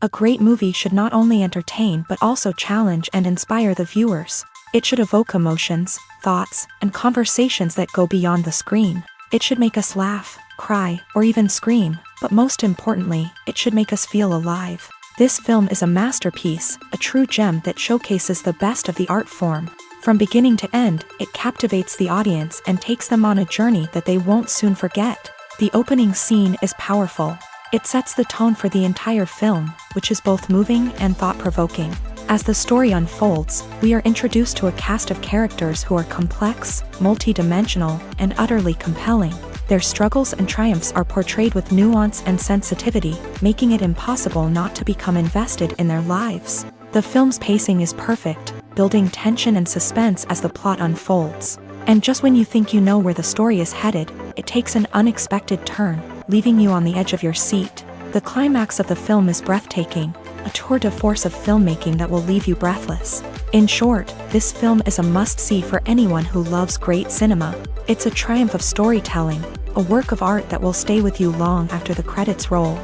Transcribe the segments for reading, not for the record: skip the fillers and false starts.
A great movie should not only entertain but also challenge and inspire the viewers. It should evoke emotions, thoughts, and conversations that go beyond the screen. It should make us laugh, cry, or even scream, but most importantly, it should make us feel alive. This film is a masterpiece, a true gem that showcases the best of the art form. From beginning to end, it captivates the audience and takes them on a journey that they won't soon forget. The opening scene is powerful. It sets the tone for the entire film, which is both moving and thought-provoking. As the story unfolds, we are introduced to a cast of characters who are complex, multi-dimensional, and utterly compelling. Their struggles and triumphs are portrayed with nuance and sensitivity, making it impossible not to become invested in their lives. The film's pacing is perfect, building tension and suspense as the plot unfolds. And just when you think you know where the story is headed, it takes an unexpected turn, leaving you on the edge of your seat. The climax of the film is breathtaking, a tour de force of filmmaking that will leave you breathless. In short, this film is a must-see for anyone who loves great cinema. It's a triumph of storytelling, a work of art that will stay with you long after the credits roll.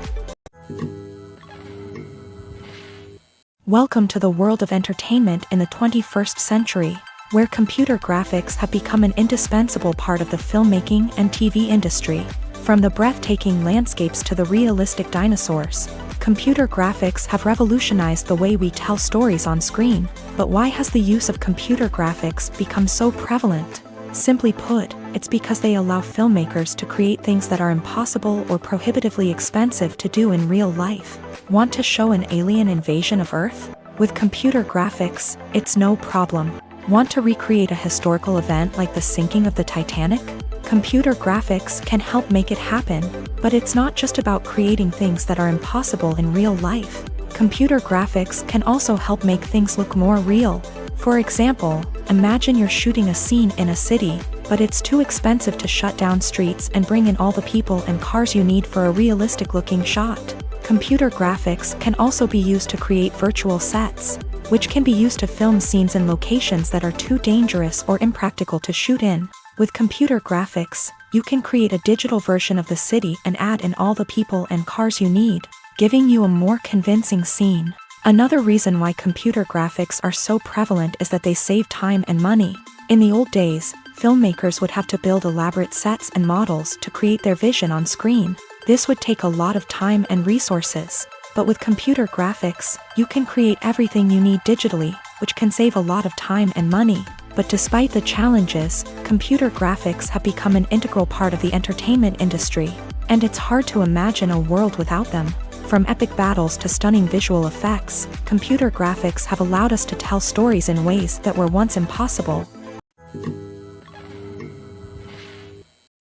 Welcome to the world of entertainment in the 21st century, where computer graphics have become an indispensable part of the filmmaking and TV industry. From the breathtaking landscapes to the realistic dinosaurs, computer graphics have revolutionized the way we tell stories on screen. But why has the use of computer graphics become so prevalent? Simply put, it's because they allow filmmakers to create things that are impossible or prohibitively expensive to do in real life. Want to show an alien invasion of Earth? With computer graphics, it's no problem. Want to recreate a historical event like the sinking of the Titanic? Computer graphics can help make it happen, but it's not just about creating things that are impossible in real life. Computer graphics can also help make things look more real. For example, imagine you're shooting a scene in a city, but it's too expensive to shut down streets and bring in all the people and cars you need for a realistic-looking shot. Computer graphics can also be used to create virtual sets, which can be used to film scenes in locations that are too dangerous or impractical to shoot in. With computer graphics, you can create a digital version of the city and add in all the people and cars you need, giving you a more convincing scene. Another reason why computer graphics are so prevalent is that they save time and money. In the old days, filmmakers would have to build elaborate sets and models to create their vision on screen. This would take a lot of time and resources. But with computer graphics, you can create everything you need digitally, which can save a lot of time and money. But despite the challenges, computer graphics have become an integral part of the entertainment industry, and it's hard to imagine a world without them. From epic battles to stunning visual effects, computer graphics have allowed us to tell stories in ways that were once impossible.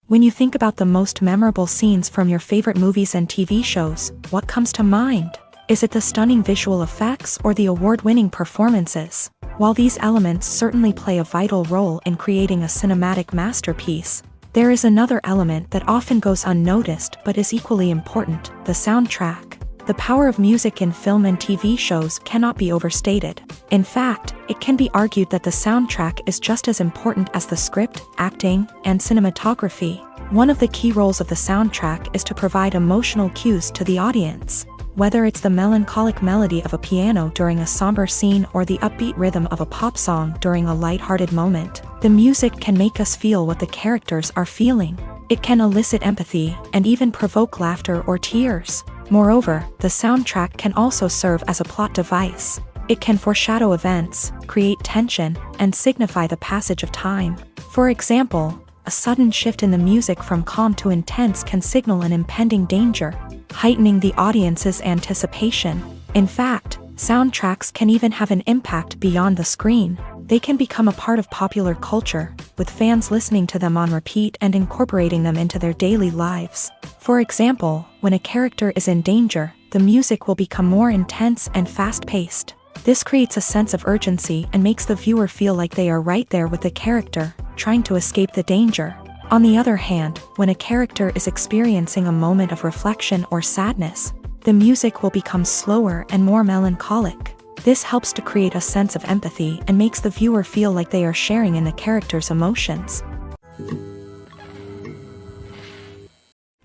When you think about the most memorable scenes from your favorite movies and TV shows, what comes to mind? Is it the stunning visual effects or the award-winning performances? While these elements certainly play a vital role in creating a cinematic masterpiece, there is another element that often goes unnoticed but is equally important: the soundtrack. The power of music in film and TV shows cannot be overstated. In fact, it can be argued that the soundtrack is just as important as the script, acting, and cinematography. One of the key roles of the soundtrack is to provide emotional cues to the audience. Whether it's the melancholic melody of a piano during a somber scene or the upbeat rhythm of a pop song during a light-hearted moment, the music can make us feel what the characters are feeling. It can elicit empathy and even provoke laughter or tears. Moreover, the soundtrack can also serve as a plot device. It can foreshadow events, create tension, and signify the passage of time. For example, a sudden shift in the music from calm to intense can signal an impending danger, heightening the audience's anticipation. In fact, soundtracks can even have an impact beyond the screen. They can become a part of popular culture, with fans listening to them on repeat and incorporating them into their daily lives. For example, when a character is in danger, the music will become more intense and fast-paced. This creates a sense of urgency and makes the viewer feel like they are right there with the character, trying to escape the danger. On the other hand, when a character is experiencing a moment of reflection or sadness, the music will become slower and more melancholic. This helps to create a sense of empathy and makes the viewer feel like they are sharing in the character's emotions.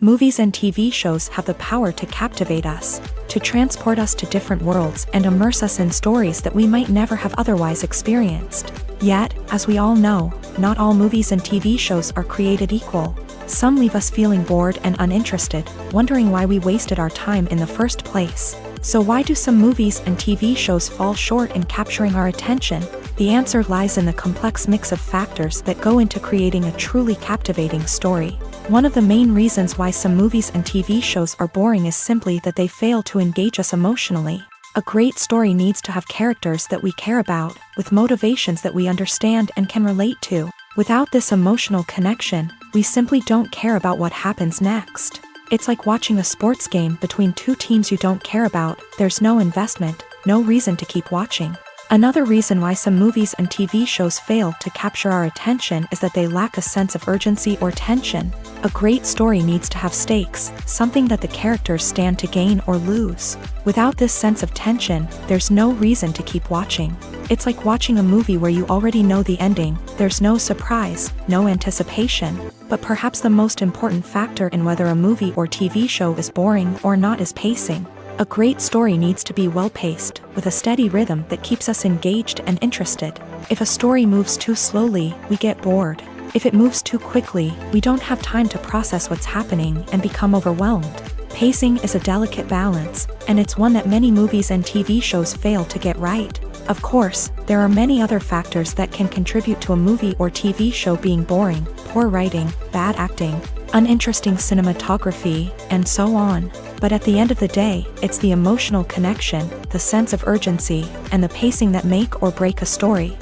Movies and TV shows have the power to captivate us, to transport us to different worlds and immerse us in stories that we might never have otherwise experienced. Yet, as we all know, not all movies and TV shows are created equal. Some leave us feeling bored and uninterested, wondering why we wasted our time in the first place. So why do some movies and TV shows fall short in capturing our attention? The answer lies in the complex mix of factors that go into creating a truly captivating story. One of the main reasons why some movies and TV shows are boring is simply that they fail to engage us emotionally. A great story needs to have characters that we care about, with motivations that we understand and can relate to. Without this emotional connection, we simply don't care about what happens next. It's like watching a sports game between two teams you don't care about. There's no investment, no reason to keep watching. Another reason why some movies and TV shows fail to capture our attention is that they lack a sense of urgency or tension. A great story needs to have stakes, something that the characters stand to gain or lose. Without this sense of tension, there's no reason to keep watching. It's like watching a movie where you already know the ending. There's no surprise, no anticipation. But perhaps the most important factor in whether a movie or TV show is boring or not is pacing. A great story needs to be well-paced, with a steady rhythm that keeps us engaged and interested. If a story moves too slowly, we get bored. If it moves too quickly, we don't have time to process what's happening and become overwhelmed. Pacing is a delicate balance, and it's one that many movies and TV shows fail to get right. Of course, there are many other factors that can contribute to a movie or TV show being boring: poor writing, bad acting, uninteresting cinematography, and so on. But at the end of the day, it's the emotional connection, the sense of urgency, and the pacing that make or break a story.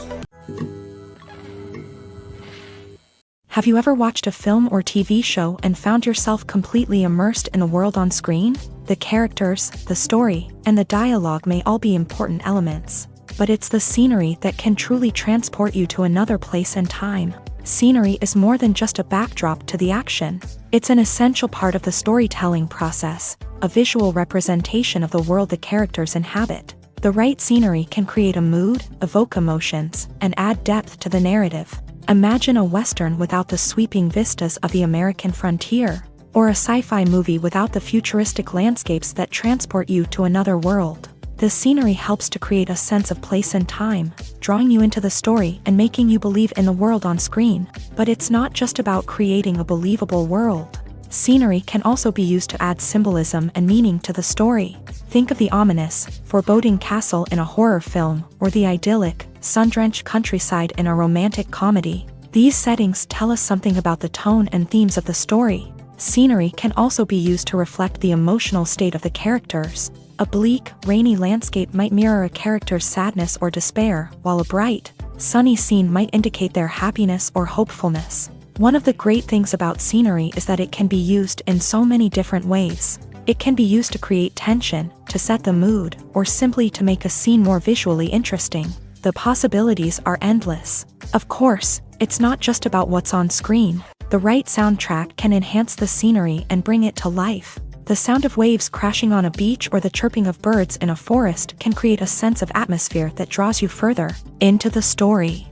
Have you ever watched a film or TV show and found yourself completely immersed in the world on screen? The characters, the story, and the dialogue may all be important elements, but it's the scenery that can truly transport you to another place and time. Scenery is more than just a backdrop to the action. It's an essential part of the storytelling process, a visual representation of the world the characters inhabit. The right scenery can create a mood, evoke emotions, and add depth to the narrative. Imagine a Western without the sweeping vistas of the American frontier, or a sci-fi movie without the futuristic landscapes that transport you to another world. The scenery helps to create a sense of place and time, drawing you into the story and making you believe in the world on screen. But it's not just about creating a believable world. Scenery can also be used to add symbolism and meaning to the story. Think of the ominous, foreboding castle in a horror film, or the idyllic, sun-drenched countryside in a romantic comedy. These settings tell us something about the tone and themes of the story. Scenery can also be used to reflect the emotional state of the characters. A bleak, rainy landscape might mirror a character's sadness or despair, while a bright, sunny scene might indicate their happiness or hopefulness. One of the great things about scenery is that it can be used in so many different ways. It can be used to create tension, to set the mood, or simply to make a scene more visually interesting. The possibilities are endless. Of course, it's not just about what's on screen. The right soundtrack can enhance the scenery and bring it to life. The sound of waves crashing on a beach or the chirping of birds in a forest can create a sense of atmosphere that draws you further into the story.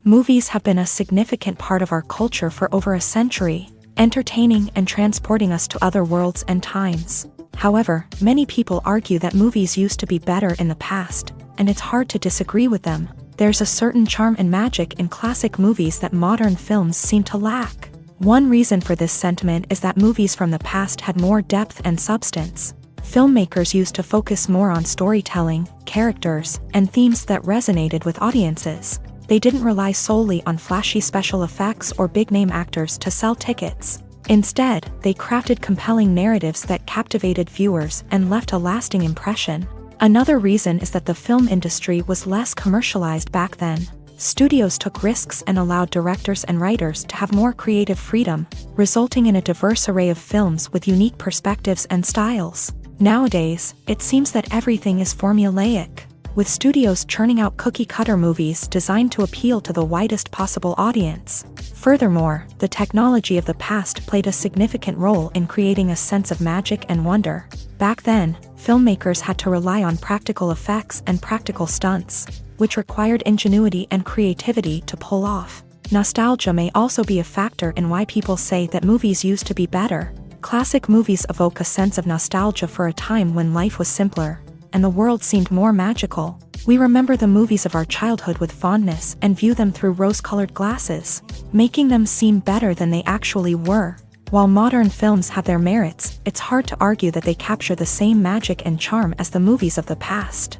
Movies have been a significant part of our culture for over a century, entertaining and transporting us to other worlds and times. However, many people argue that movies used to be better in the past, and it's hard to disagree with them. There's a certain charm and magic in classic movies that modern films seem to lack. One reason for this sentiment is that movies from the past had more depth and substance. Filmmakers used to focus more on storytelling, characters, and themes that resonated with audiences. They didn't rely solely on flashy special effects or big-name actors to sell tickets. Instead, they crafted compelling narratives that captivated viewers and left a lasting impression. Another reason is that the film industry was less commercialized back then. Studios took risks and allowed directors and writers to have more creative freedom, resulting in a diverse array of films with unique perspectives and styles. Nowadays, it seems that everything is formulaic, with studios churning out cookie-cutter movies designed to appeal to the widest possible audience. Furthermore, the technology of the past played a significant role in creating a sense of magic and wonder. Back then, filmmakers had to rely on practical effects and practical stunts, which required ingenuity and creativity to pull off. Nostalgia may also be a factor in why people say that movies used to be better. Classic movies evoke a sense of nostalgia for a time when life was simpler, and the world seemed more magical. We remember the movies of our childhood with fondness and view them through rose-colored glasses, making them seem better than they actually were. While modern films have their merits, it's hard to argue that they capture the same magic and charm as the movies of the past.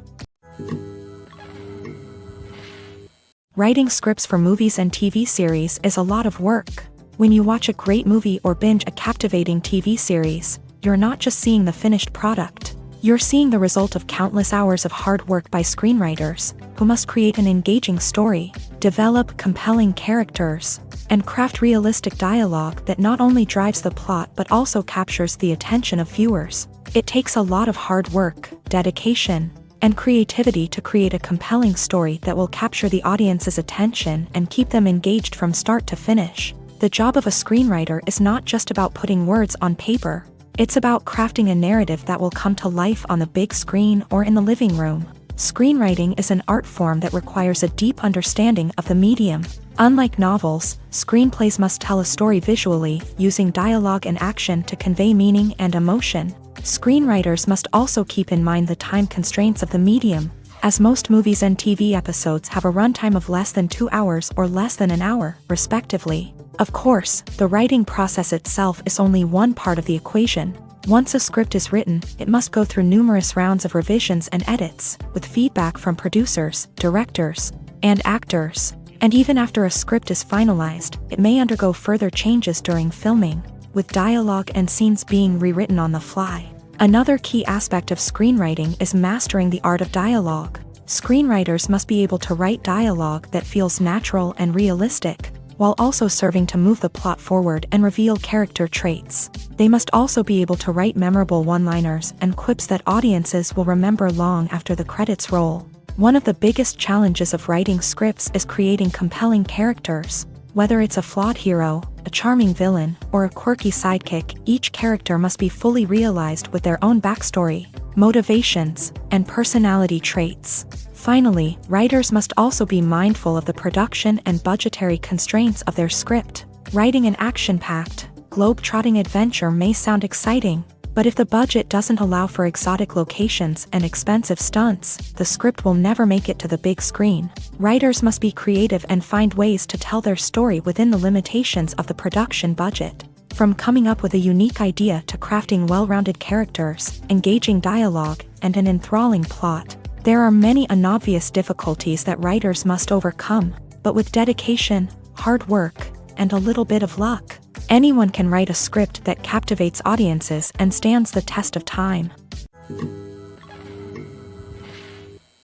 Writing scripts for movies and TV series is a lot of work. When you watch a great movie or binge a captivating TV series, you're not just seeing the finished product. You're seeing the result of countless hours of hard work by screenwriters, who must create an engaging story, develop compelling characters, and craft realistic dialogue that not only drives the plot but also captures the attention of viewers. It takes a lot of hard work, dedication, and creativity to create a compelling story that will capture the audience's attention and keep them engaged from start to finish. The job of a screenwriter is not just about putting words on paper. It's about crafting a narrative that will come to life on the big screen or in the living room. Screenwriting is an art form that requires a deep understanding of the medium. Unlike novels, screenplays must tell a story visually, using dialogue and action to convey meaning and emotion. Screenwriters must also keep in mind the time constraints of the medium, as most movies and TV episodes have a runtime of less than 2 hours or less than an hour, respectively. Of course, the writing process itself is only one part of the equation. Once a script is written, it must go through numerous rounds of revisions and edits, with feedback from producers, directors, and actors. And even after a script is finalized, it may undergo further changes during filming, with dialogue and scenes being rewritten on the fly. Another key aspect of screenwriting is mastering the art of dialogue. Screenwriters must be able to write dialogue that feels natural and realistic, while also serving to move the plot forward and reveal character traits. They must also be able to write memorable one-liners and quips that audiences will remember long after the credits roll. One of the biggest challenges of writing scripts is creating compelling characters. Whether it's a flawed hero, a charming villain, or a quirky sidekick, each character must be fully realized with their own backstory, motivations, and personality traits. Finally, writers must also be mindful of the production and budgetary constraints of their script. Writing an action-packed, globe-trotting adventure may sound exciting, but if the budget doesn't allow for exotic locations and expensive stunts, the script will never make it to the big screen. Writers must be creative and find ways to tell their story within the limitations of the production budget. From coming up with a unique idea to crafting well-rounded characters, engaging dialogue, and an enthralling plot, there are many unobvious difficulties that writers must overcome, but with dedication, hard work, and a little bit of luck, anyone can write a script that captivates audiences and stands the test of time.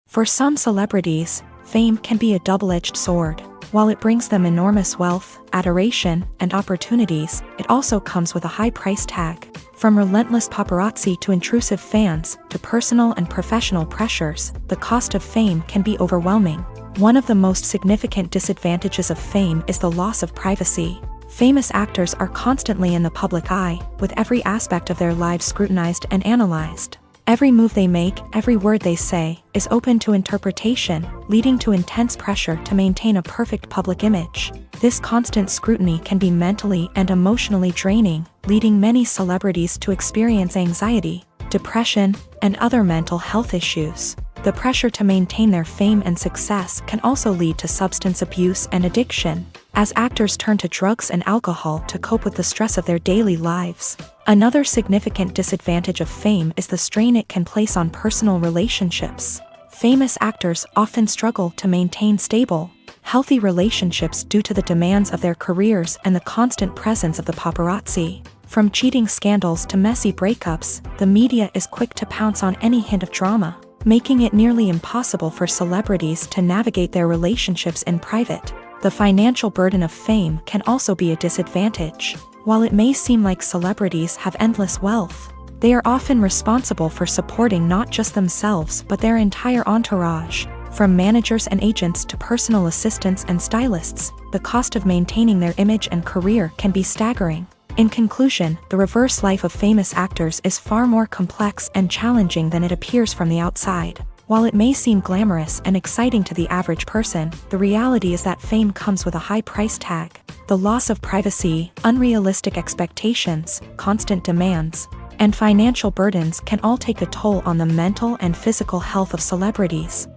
For some celebrities, fame can be a double-edged sword. While it brings them enormous wealth, adoration, and opportunities, it also comes with a high price tag. From relentless paparazzi to intrusive fans, to personal and professional pressures, the cost of fame can be overwhelming. One of the most significant disadvantages of fame is the loss of privacy. Famous actors are constantly in the public eye, with every aspect of their lives scrutinized and analyzed. Every move they make, every word they say, is open to interpretation, leading to intense pressure to maintain a perfect public image. This constant scrutiny can be mentally and emotionally draining, leading many celebrities to experience anxiety, depression, and other mental health issues. The pressure to maintain their fame and success can also lead to substance abuse and addiction, as actors turn to drugs and alcohol to cope with the stress of their daily lives. Another significant disadvantage of fame is the strain it can place on personal relationships. Famous actors often struggle to maintain stable, healthy relationships due to the demands of their careers and the constant presence of the paparazzi. From cheating scandals to messy breakups, the media is quick to pounce on any hint of drama, making it nearly impossible for celebrities to navigate their relationships in private. The financial burden of fame can also be a disadvantage. While it may seem like celebrities have endless wealth, they are often responsible for supporting not just themselves but their entire entourage. From managers and agents to personal assistants and stylists, the cost of maintaining their image and career can be staggering. In conclusion, the reverse life of famous actors is far more complex and challenging than it appears from the outside. While it may seem glamorous and exciting to the average person, the reality is that fame comes with a high price tag. The loss of privacy, unrealistic expectations, constant demands, and financial burdens can all take a toll on the mental and physical health of celebrities.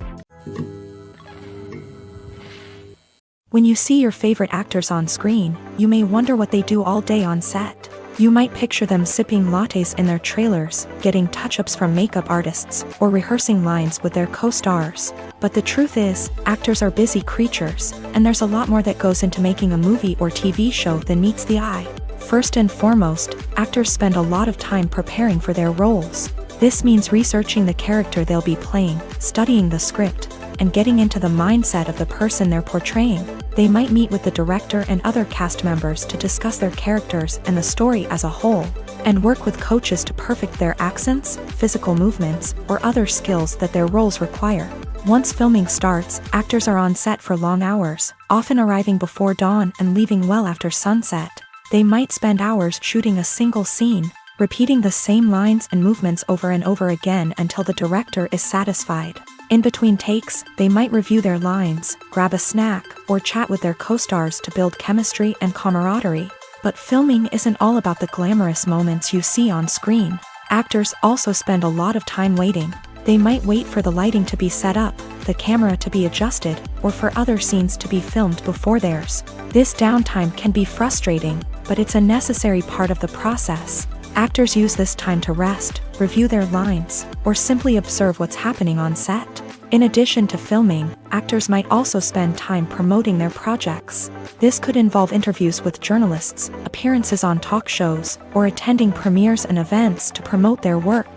When you see your favorite actors on screen, you may wonder what they do all day on set. You might picture them sipping lattes in their trailers, getting touch-ups from makeup artists, or rehearsing lines with their co-stars. But the truth is, actors are busy creatures, and there's a lot more that goes into making a movie or TV show than meets the eye. First and foremost, actors spend a lot of time preparing for their roles. This means researching the character they'll be playing, studying the script, and getting into the mindset of the person they're portraying. They might meet with the director and other cast members to discuss their characters and the story as a whole, and work with coaches to perfect their accents, physical movements, or other skills that their roles require. Once filming starts, actors are on set for long hours, often arriving before dawn and leaving well after sunset. They might spend hours shooting a single scene, repeating the same lines and movements over and over again until the director is satisfied. In between takes, they might review their lines, grab a snack, or chat with their co-stars to build chemistry and camaraderie. But filming isn't all about the glamorous moments you see on screen. Actors also spend a lot of time waiting. They might wait for the lighting to be set up, the camera to be adjusted, or for other scenes to be filmed before theirs. This downtime can be frustrating, but it's a necessary part of the process. Actors use this time to rest, review their lines, or simply observe what's happening on set. In addition to filming, actors might also spend time promoting their projects. This could involve interviews with journalists, appearances on talk shows, or attending premieres and events to promote their work.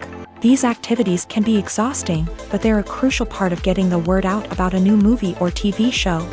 These activities can be exhausting, but they're a crucial part of getting the word out about a new movie or TV show.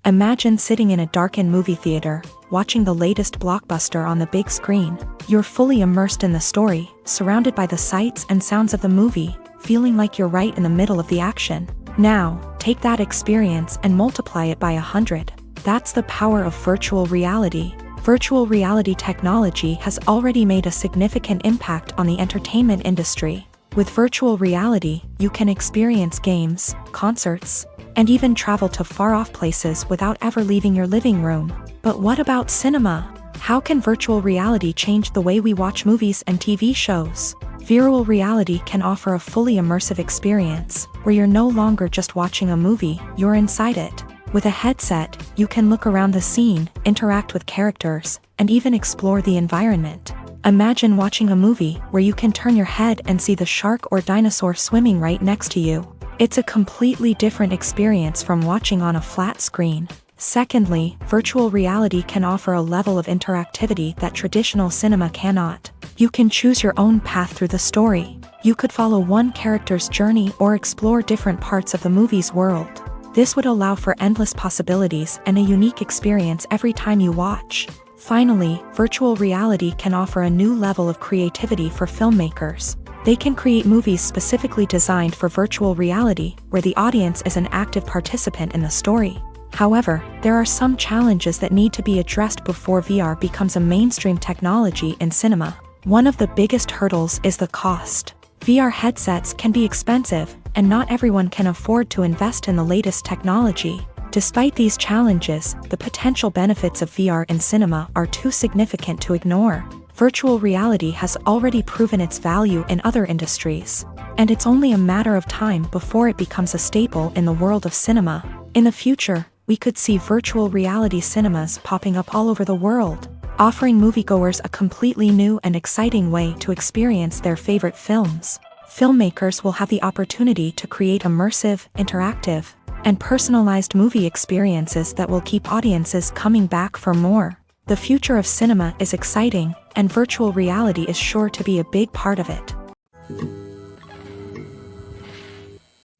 Imagine sitting in a darkened movie theater, watching the latest blockbuster on the big screen. You're fully immersed in the story, surrounded by the sights and sounds of the movie, feeling like you're right in the middle of the action. Now, take that experience and multiply it by 100. That's the power of virtual reality. Virtual reality technology has already made a significant impact on the entertainment industry. With virtual reality, you can experience games, concerts, and even travel to far-off places without ever leaving your living room. But what about cinema? How can virtual reality change the way we watch movies and TV shows? Virtual reality can offer a fully immersive experience, where you're no longer just watching a movie, you're inside it. With a headset, you can look around the scene, interact with characters, and even explore the environment. Imagine watching a movie where you can turn your head and see the shark or dinosaur swimming right next to you. It's a completely different experience from watching on a flat screen. Secondly, virtual reality can offer a level of interactivity that traditional cinema cannot. You can choose your own path through the story. You could follow one character's journey or explore different parts of the movie's world. This would allow for endless possibilities and a unique experience every time you watch. Finally, virtual reality can offer a new level of creativity for filmmakers. They can create movies specifically designed for virtual reality, where the audience is an active participant in the story. However, there are some challenges that need to be addressed before VR becomes a mainstream technology in cinema. One of the biggest hurdles is the cost. VR headsets can be expensive, and not everyone can afford to invest in the latest technology. Despite these challenges, the potential benefits of VR in cinema are too significant to ignore. Virtual reality has already proven its value in other industries, and it's only a matter of time before it becomes a staple in the world of cinema. In the future, we could see virtual reality cinemas popping up all over the world, offering moviegoers a completely new and exciting way to experience their favorite films. Filmmakers will have the opportunity to create immersive, interactive, and personalized movie experiences that will keep audiences coming back for more. The future of cinema is exciting, and virtual reality is sure to be a big part of it.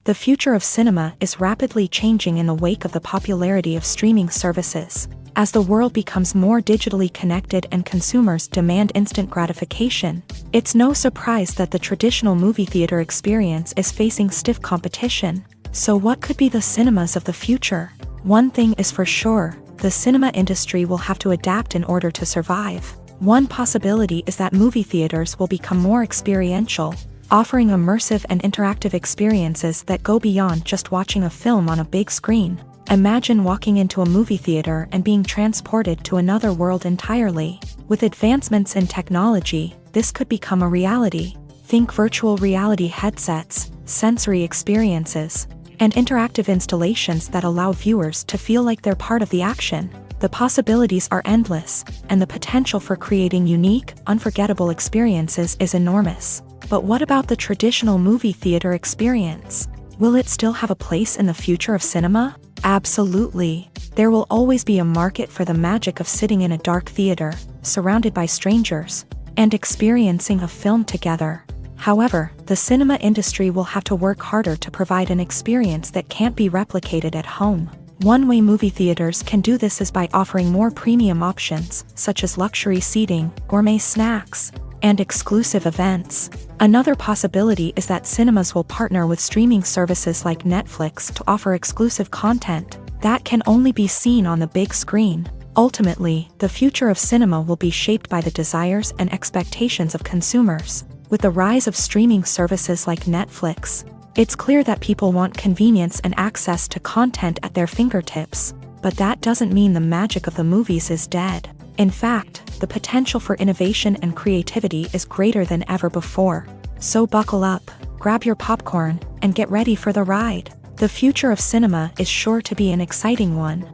The future of cinema is rapidly changing in the wake of the popularity of streaming services. As the world becomes more digitally connected and consumers demand instant gratification, it's no surprise that the traditional movie theater experience is facing stiff competition. So what could be the cinemas of the future? One thing is for sure, the cinema industry will have to adapt in order to survive. One possibility is that movie theaters will become more experiential, offering immersive and interactive experiences that go beyond just watching a film on a big screen. Imagine walking into a movie theater and being transported to another world entirely. With advancements in technology, this could become a reality. Think virtual reality headsets, sensory experiences, and interactive installations that allow viewers to feel like they're part of the action. The possibilities are endless, and the potential for creating unique, unforgettable experiences is enormous. But what about the traditional movie theater experience? Will it still have a place in the future of cinema? Absolutely. There will always be a market for the magic of sitting in a dark theater, surrounded by strangers, and experiencing a film together. However, the cinema industry will have to work harder to provide an experience that can't be replicated at home. One way movie theaters can do this is by offering more premium options, such as luxury seating, gourmet snacks, and exclusive events. Another possibility is that cinemas will partner with streaming services like Netflix to offer exclusive content that can only be seen on the big screen. Ultimately, the future of cinema will be shaped by the desires and expectations of consumers. With the rise of streaming services like Netflix, it's clear that people want convenience and access to content at their fingertips. But that doesn't mean the magic of the movies is dead. In fact, the potential for innovation and creativity is greater than ever before. So buckle up, grab your popcorn, and get ready for the ride. The future of cinema is sure to be an exciting one.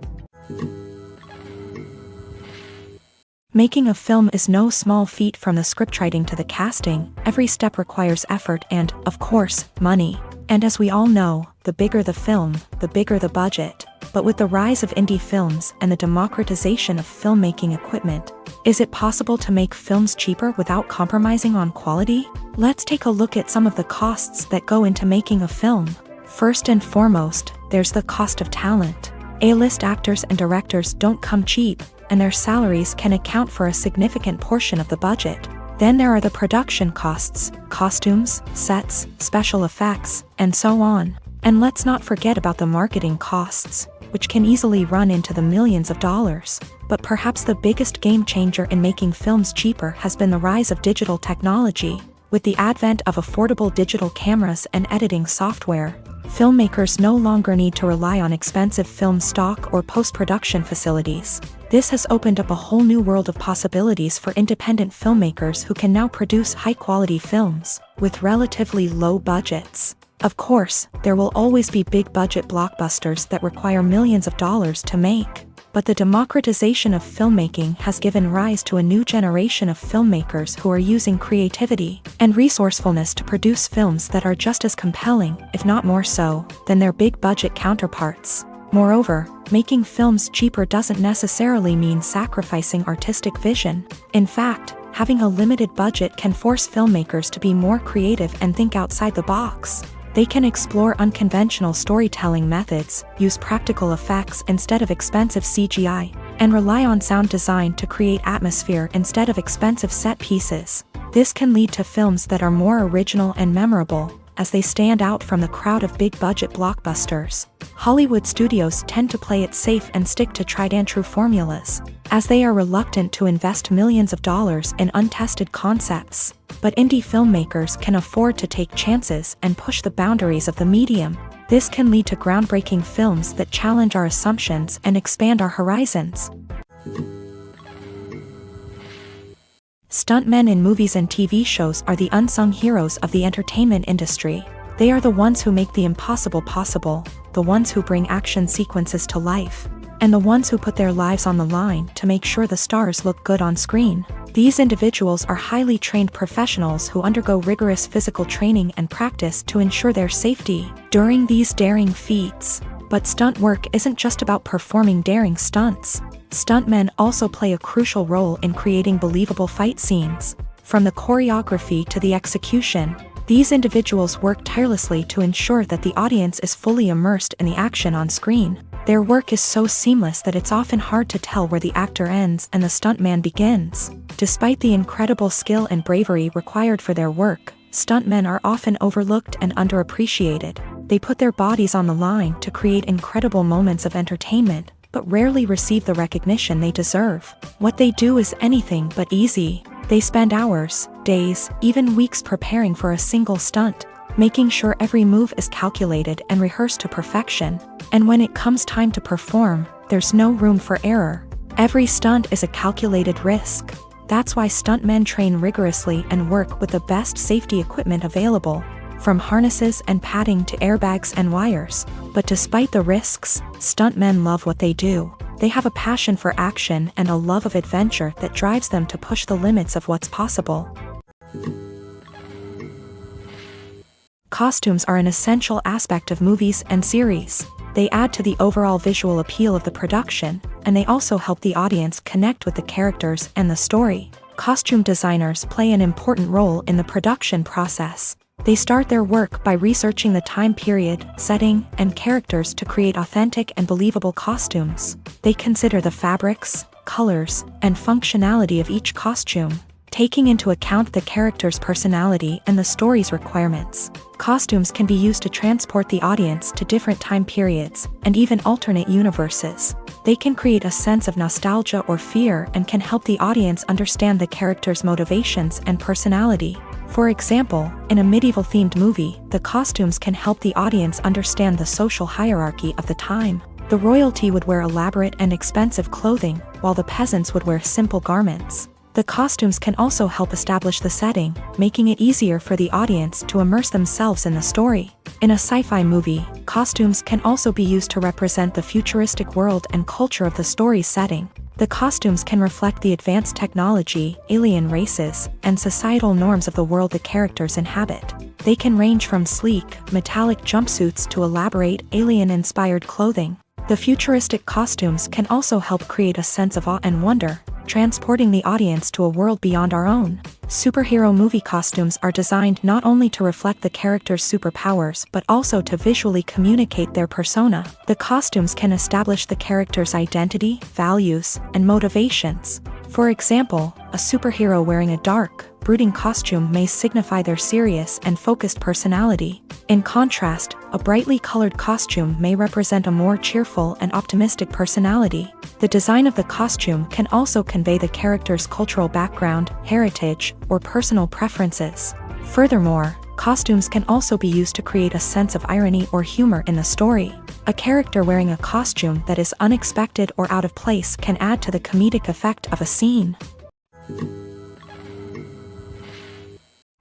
Making a film is no small feat. From the scriptwriting to the casting, every step requires effort and, of course, money. And as we all know, the bigger the film, the bigger the budget. But with the rise of indie films and the democratization of filmmaking equipment, is it possible to make films cheaper without compromising on quality? Let's take a look at some of the costs that go into making a film. First and foremost, there's the cost of talent. A-list actors and directors don't come cheap, and their salaries can account for a significant portion of the budget. Then there are the production costs, costumes, sets, special effects, and so on. And let's not forget about the marketing costs, which can easily run into the millions of dollars. But perhaps the biggest game changer in making films cheaper has been the rise of digital technology. With the advent of affordable digital cameras and editing software, filmmakers no longer need to rely on expensive film stock or post-production facilities. This has opened up a whole new world of possibilities for independent filmmakers who can now produce high-quality films with relatively low budgets. Of course, there will always be big-budget blockbusters that require millions of dollars to make. But the democratization of filmmaking has given rise to a new generation of filmmakers who are using creativity and resourcefulness to produce films that are just as compelling, if not more so, than their big-budget counterparts. Moreover, making films cheaper doesn't necessarily mean sacrificing artistic vision. In fact, having a limited budget can force filmmakers to be more creative and think outside the box. They can explore unconventional storytelling methods, use practical effects instead of expensive CGI, and rely on sound design to create atmosphere instead of expensive set pieces. This can lead to films that are more original and memorable, as they stand out from the crowd of big-budget blockbusters. Hollywood studios tend to play it safe and stick to tried-and-true formulas, as they are reluctant to invest millions of dollars in untested concepts. But indie filmmakers can afford to take chances and push the boundaries of the medium. This can lead to groundbreaking films that challenge our assumptions and expand our horizons. Stuntmen in movies and TV shows are the unsung heroes of the entertainment industry. They are the ones who make the impossible possible, the ones who bring action sequences to life, and the ones who put their lives on the line to make sure the stars look good on screen. These individuals are highly trained professionals who undergo rigorous physical training and practice to ensure their safety during these daring feats. But stunt work isn't just about performing daring stunts. Stuntmen also play a crucial role in creating believable fight scenes. From the choreography to the execution, these individuals work tirelessly to ensure that the audience is fully immersed in the action on screen. Their work is so seamless that it's often hard to tell where the actor ends and the stuntman begins. Despite the incredible skill and bravery required for their work, stuntmen are often overlooked and underappreciated. They put their bodies on the line to create incredible moments of entertainment, but rarely receive the recognition they deserve. What they do is anything but easy. They spend hours, days, even weeks preparing for a single stunt, making sure every move is calculated and rehearsed to perfection. And when it comes time to perform, there's no room for error. Every stunt is a calculated risk. That's why stuntmen train rigorously and work with the best safety equipment available, from harnesses and padding to airbags and wires. But despite the risks, stuntmen love what they do. They have a passion for action and a love of adventure that drives them to push the limits of what's possible. Costumes are an essential aspect of movies and series. They add to the overall visual appeal of the production, and they also help the audience connect with the characters and the story. Costume designers play an important role in the production process. They start their work by researching the time period, setting, and characters to create authentic and believable costumes. They consider the fabrics, colors, and functionality of each costume, taking into account the character's personality and the story's requirements. Costumes can be used to transport the audience to different time periods and even alternate universes. They can create a sense of nostalgia or fear and can help the audience understand the character's motivations and personality. For example, in a medieval-themed movie, the costumes can help the audience understand the social hierarchy of the time. The royalty would wear elaborate and expensive clothing, while the peasants would wear simple garments. The costumes can also help establish the setting, making it easier for the audience to immerse themselves in the story. In a sci-fi movie, costumes can also be used to represent the futuristic world and culture of the story's setting. The costumes can reflect the advanced technology, alien races, and societal norms of the world the characters inhabit. They can range from sleek, metallic jumpsuits to elaborate, alien-inspired clothing. The futuristic costumes can also help create a sense of awe and wonder, transporting the audience to a world beyond our own. Superhero movie costumes are designed not only to reflect the character's superpowers but also to visually communicate their persona. The costumes can establish the character's identity, values, and motivations. For example, a superhero wearing a dark, brooding costume may signify their serious and focused personality. In contrast, a brightly colored costume may represent a more cheerful and optimistic personality. The design of the costume can also convey the character's cultural background, heritage, or personal preferences. Furthermore, costumes can also be used to create a sense of irony or humor in the story. A character wearing a costume that is unexpected or out of place can add to the comedic effect of a scene.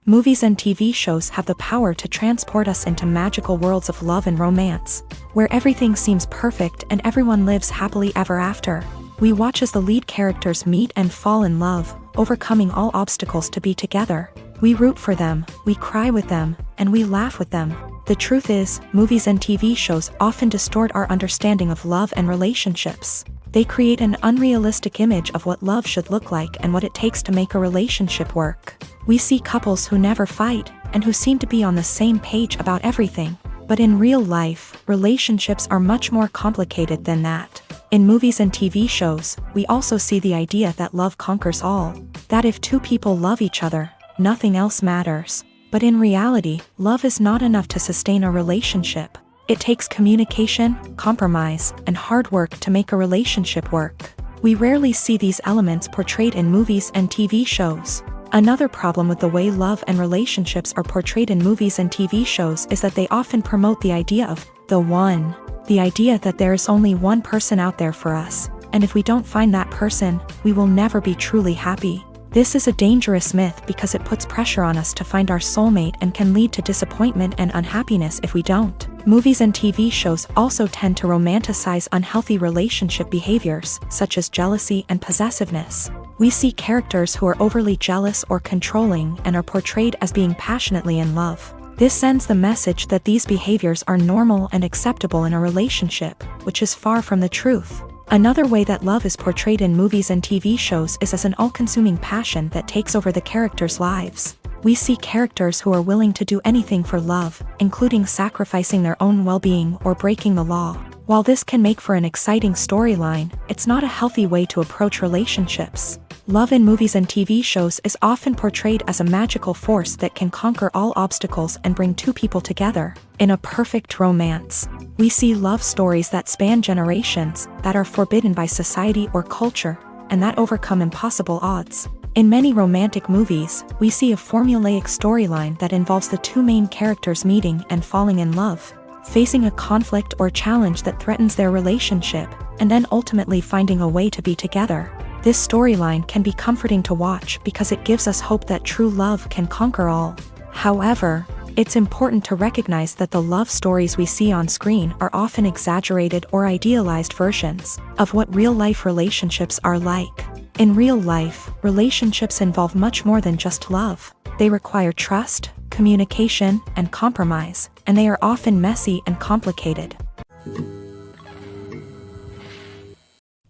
Movies and TV shows have the power to transport us into magical worlds of love and romance, where everything seems perfect and everyone lives happily ever after. We watch as the lead characters meet and fall in love, overcoming all obstacles to be together. We root for them, we cry with them, and we laugh with them. The truth is, movies and TV shows often distort our understanding of love and relationships. They create an unrealistic image of what love should look like and what it takes to make a relationship work. We see couples who never fight, and who seem to be on the same page about everything. But in real life, relationships are much more complicated than that. In movies and TV shows, we also see the idea that love conquers all. That if two people love each other, nothing else matters. But in reality, love is not enough to sustain a relationship. It takes communication, compromise, and hard work to make a relationship work. We rarely see these elements portrayed in movies and TV shows. Another problem with the way love and relationships are portrayed in movies and TV shows is that they often promote the idea of the one. The idea that there is only one person out there for us, and if we don't find that person, we will never be truly happy. This is a dangerous myth because it puts pressure on us to find our soulmate and can lead to disappointment and unhappiness if we don't. Movies and TV shows also tend to romanticize unhealthy relationship behaviors, such as jealousy and possessiveness. We see characters who are overly jealous or controlling and are portrayed as being passionately in love. This sends the message that these behaviors are normal and acceptable in a relationship, which is far from the truth. Another way that love is portrayed in movies and TV shows is as an all-consuming passion that takes over the characters' lives. We see characters who are willing to do anything for love, including sacrificing their own well-being or breaking the law. While this can make for an exciting storyline, it's not a healthy way to approach relationships. Love in movies and TV shows is often portrayed as a magical force that can conquer all obstacles and bring two people together. In a perfect romance, we see love stories that span generations, that are forbidden by society or culture, and that overcome impossible odds. In many romantic movies, we see a formulaic storyline that involves the two main characters meeting and falling in love, facing a conflict or challenge that threatens their relationship, and then ultimately finding a way to be together. This storyline can be comforting to watch because it gives us hope that true love can conquer all. However, it's important to recognize that the love stories we see on screen are often exaggerated or idealized versions of what real-life relationships are like. In real life, relationships involve much more than just love. They require trust, communication, and compromise, and they are often messy and complicated.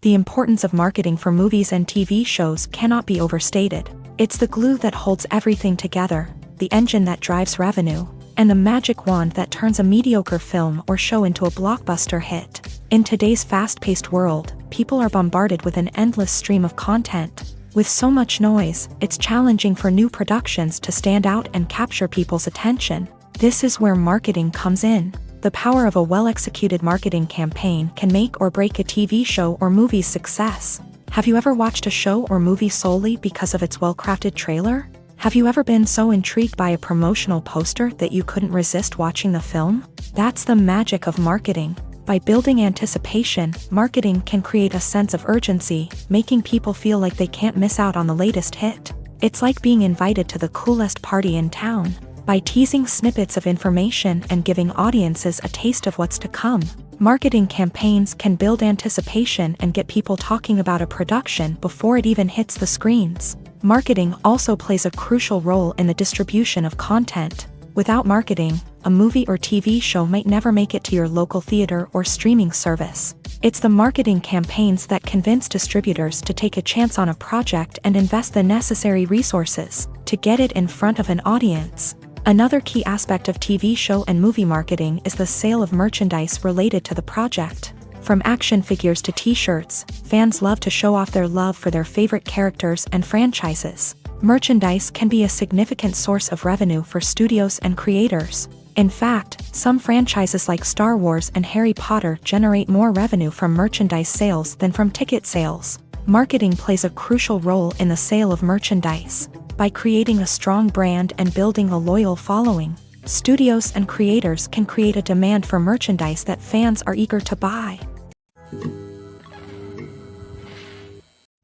The importance of marketing for movies and TV shows cannot be overstated. It's the glue that holds everything together, the engine that drives revenue, and the magic wand that turns a mediocre film or show into a blockbuster hit. In today's fast-paced world, people are bombarded with an endless stream of content. With so much noise, it's challenging for new productions to stand out and capture people's attention. This is where marketing comes in. The power of a well-executed marketing campaign can make or break a TV show or movie's success. Have you ever watched a show or movie solely because of its well-crafted trailer? Have you ever been so intrigued by a promotional poster that you couldn't resist watching the film? That's the magic of marketing. By building anticipation, marketing can create a sense of urgency, making people feel like they can't miss out on the latest hit. It's like being invited to the coolest party in town. By teasing snippets of information and giving audiences a taste of what's to come, marketing campaigns can build anticipation and get people talking about a production before it even hits the screens. Marketing also plays a crucial role in the distribution of content. Without marketing, a movie or TV show might never make it to your local theater or streaming service. It's the marketing campaigns that convince distributors to take a chance on a project and invest the necessary resources to get it in front of an audience. Another key aspect of TV show and movie marketing is the sale of merchandise related to the project. From action figures to t-shirts, fans love to show off their love for their favorite characters and franchises. Merchandise can be a significant source of revenue for studios and creators. In fact, some franchises like Star Wars and Harry Potter generate more revenue from merchandise sales than from ticket sales. Marketing plays a crucial role in the sale of merchandise. By creating a strong brand and building a loyal following, studios and creators can create a demand for merchandise that fans are eager to buy.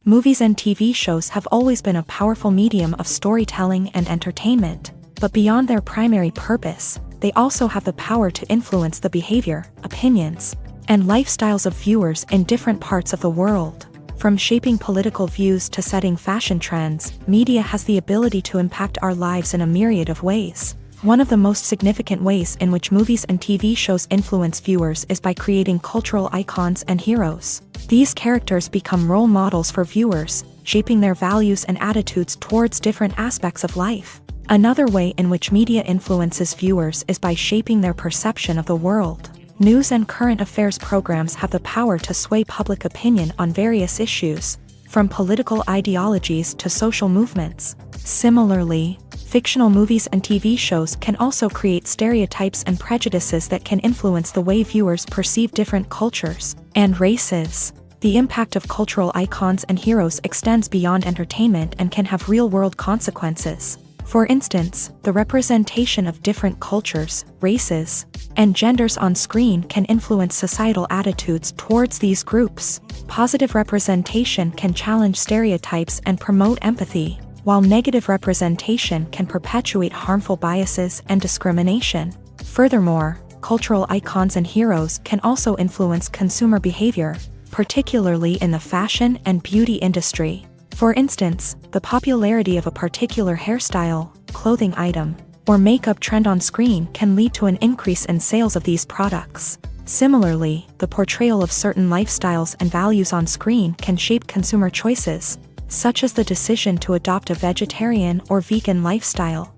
Movies and TV shows have always been a powerful medium of storytelling and entertainment, but beyond their primary purpose, they also have the power to influence the behavior, opinions, and lifestyles of viewers in different parts of the world. From shaping political views to setting fashion trends, media has the ability to impact our lives in a myriad of ways. One of the most significant ways in which movies and TV shows influence viewers is by creating cultural icons and heroes. These characters become role models for viewers, shaping their values and attitudes towards different aspects of life. Another way in which media influences viewers is by shaping their perception of the world. News and current affairs programs have the power to sway public opinion on various issues, from political ideologies to social movements. Similarly, fictional movies and TV shows can also create stereotypes and prejudices that can influence the way viewers perceive different cultures and races. The impact of cultural icons and heroes extends beyond entertainment and can have real-world consequences. For instance, the representation of different cultures, races, and genders on screen can influence societal attitudes towards these groups. Positive representation can challenge stereotypes and promote empathy, while negative representation can perpetuate harmful biases and discrimination. Furthermore, cultural icons and heroes can also influence consumer behavior, particularly in the fashion and beauty industry. For instance, the popularity of a particular hairstyle, clothing item, or makeup trend on screen can lead to an increase in sales of these products. Similarly, the portrayal of certain lifestyles and values on screen can shape consumer choices, such as the decision to adopt a vegetarian or vegan lifestyle.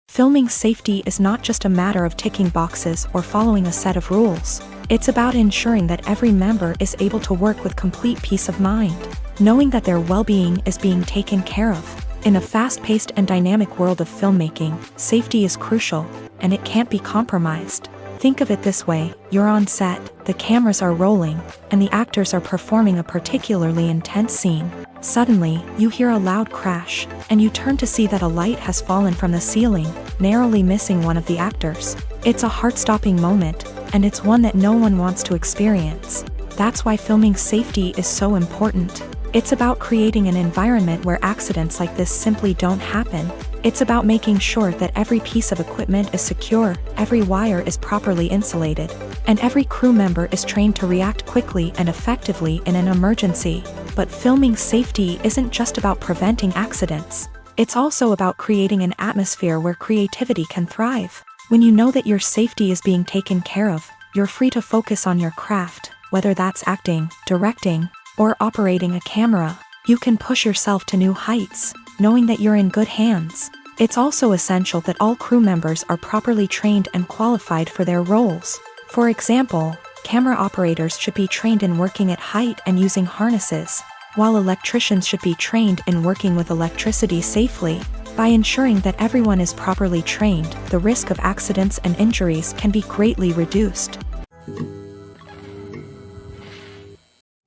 Filming safety is not just a matter of ticking boxes or following a set of rules. It's about ensuring that every member is able to work with complete peace of mind, knowing that their well-being is being taken care of. In a fast-paced and dynamic world of filmmaking, safety is crucial, and it can't be compromised. Think of it this way: you're on set, the cameras are rolling, and the actors are performing a particularly intense scene. Suddenly, you hear a loud crash, and you turn to see that a light has fallen from the ceiling, narrowly missing one of the actors. It's a heart-stopping moment, and it's one that no one wants to experience. That's why filming safety is so important. It's about creating an environment where accidents like this simply don't happen. It's about making sure that every piece of equipment is secure, every wire is properly insulated, and every crew member is trained to react quickly and effectively in an emergency. But filming safety isn't just about preventing accidents. It's also about creating an atmosphere where creativity can thrive. When you know that your safety is being taken care of, you're free to focus on your craft, whether that's acting, directing, or operating a camera. You can push yourself to new heights, knowing that you're in good hands. It's also essential that all crew members are properly trained and qualified for their roles. For example, camera operators should be trained in working at height and using harnesses, while electricians should be trained in working with electricity safely. By ensuring that everyone is properly trained, the risk of accidents and injuries can be greatly reduced.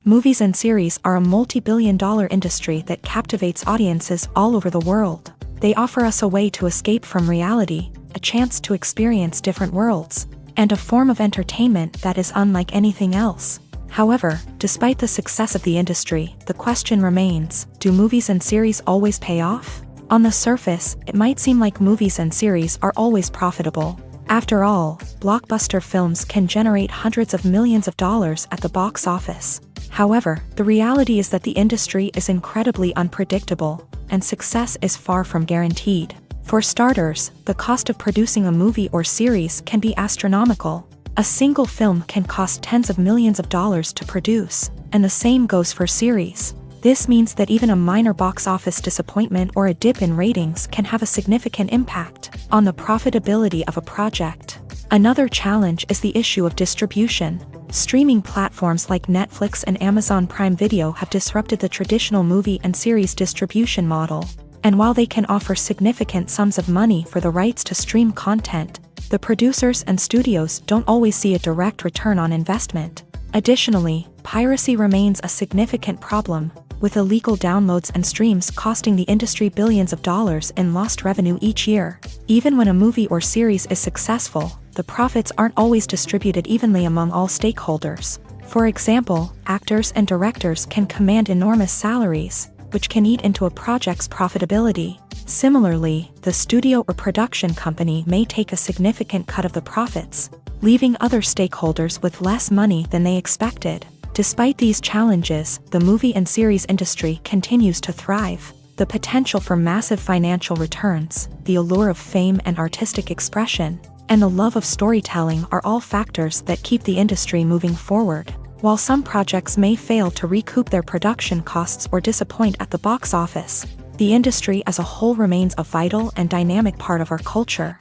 Movies and series are a multi-billion-dollar industry that captivates audiences all over the world. They offer us a way to escape from reality, a chance to experience different worlds, and a form of entertainment that is unlike anything else. However, despite the success of the industry, the question remains: do movies and series always pay off? On the surface, it might seem like movies and series are always profitable. After all, blockbuster films can generate hundreds of millions of dollars at the box office. However, the reality is that the industry is incredibly unpredictable, and success is far from guaranteed. For starters, the cost of producing a movie or series can be astronomical. A single film can cost tens of millions of dollars to produce, and the same goes for series. This means that even a minor box office disappointment or a dip in ratings can have a significant impact on the profitability of a project. Another challenge is the issue of distribution. Streaming platforms like Netflix and Amazon Prime Video have disrupted the traditional movie and series distribution model. And while they can offer significant sums of money for the rights to stream content, the producers and studios don't always see a direct return on investment. Additionally, piracy remains a significant problem, with illegal downloads and streams costing the industry billions of dollars in lost revenue each year. Even when a movie or series is successful, the profits aren't always distributed evenly among all stakeholders. For example, actors and directors can command enormous salaries, which can eat into a project's profitability. Similarly, the studio or production company may take a significant cut of the profits, leaving other stakeholders with less money than they expected. Despite these challenges, the movie and series industry continues to thrive. The potential for massive financial returns, the allure of fame and artistic expression, and the love of storytelling are all factors that keep the industry moving forward. While some projects may fail to recoup their production costs or disappoint at the box office, the industry as a whole remains a vital and dynamic part of our culture.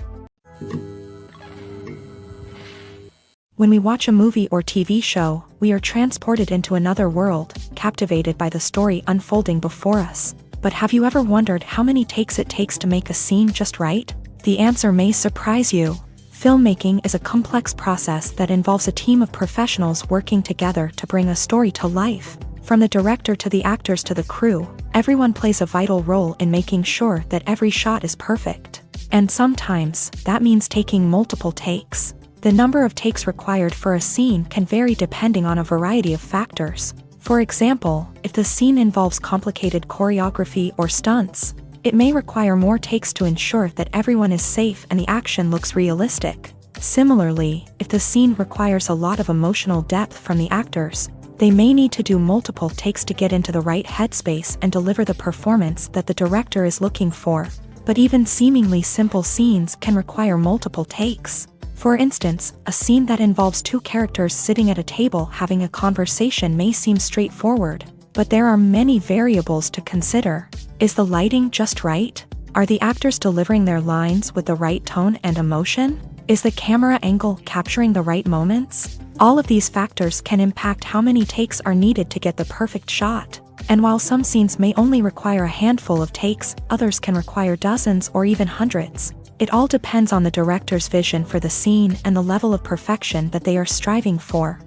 When we watch a movie or TV show, we are transported into another world, captivated by the story unfolding before us. But have you ever wondered how many takes it takes to make a scene just right? The answer may surprise you. Filmmaking is a complex process that involves a team of professionals working together to bring a story to life. From the director to the actors to the crew, everyone plays a vital role in making sure that every shot is perfect. And sometimes, that means taking multiple takes. The number of takes required for a scene can vary depending on a variety of factors. For example, if the scene involves complicated choreography or stunts, it may require more takes to ensure that everyone is safe and the action looks realistic. Similarly, if the scene requires a lot of emotional depth from the actors, they may need to do multiple takes to get into the right headspace and deliver the performance that the director is looking for. But even seemingly simple scenes can require multiple takes. For instance, a scene that involves two characters sitting at a table having a conversation may seem straightforward, but there are many variables to consider. Is the lighting just right? Are the actors delivering their lines with the right tone and emotion? Is the camera angle capturing the right moments? All of these factors can impact how many takes are needed to get the perfect shot. And while some scenes may only require a handful of takes, others can require dozens or even hundreds. It all depends on the director's vision for the scene and the level of perfection that they are striving for.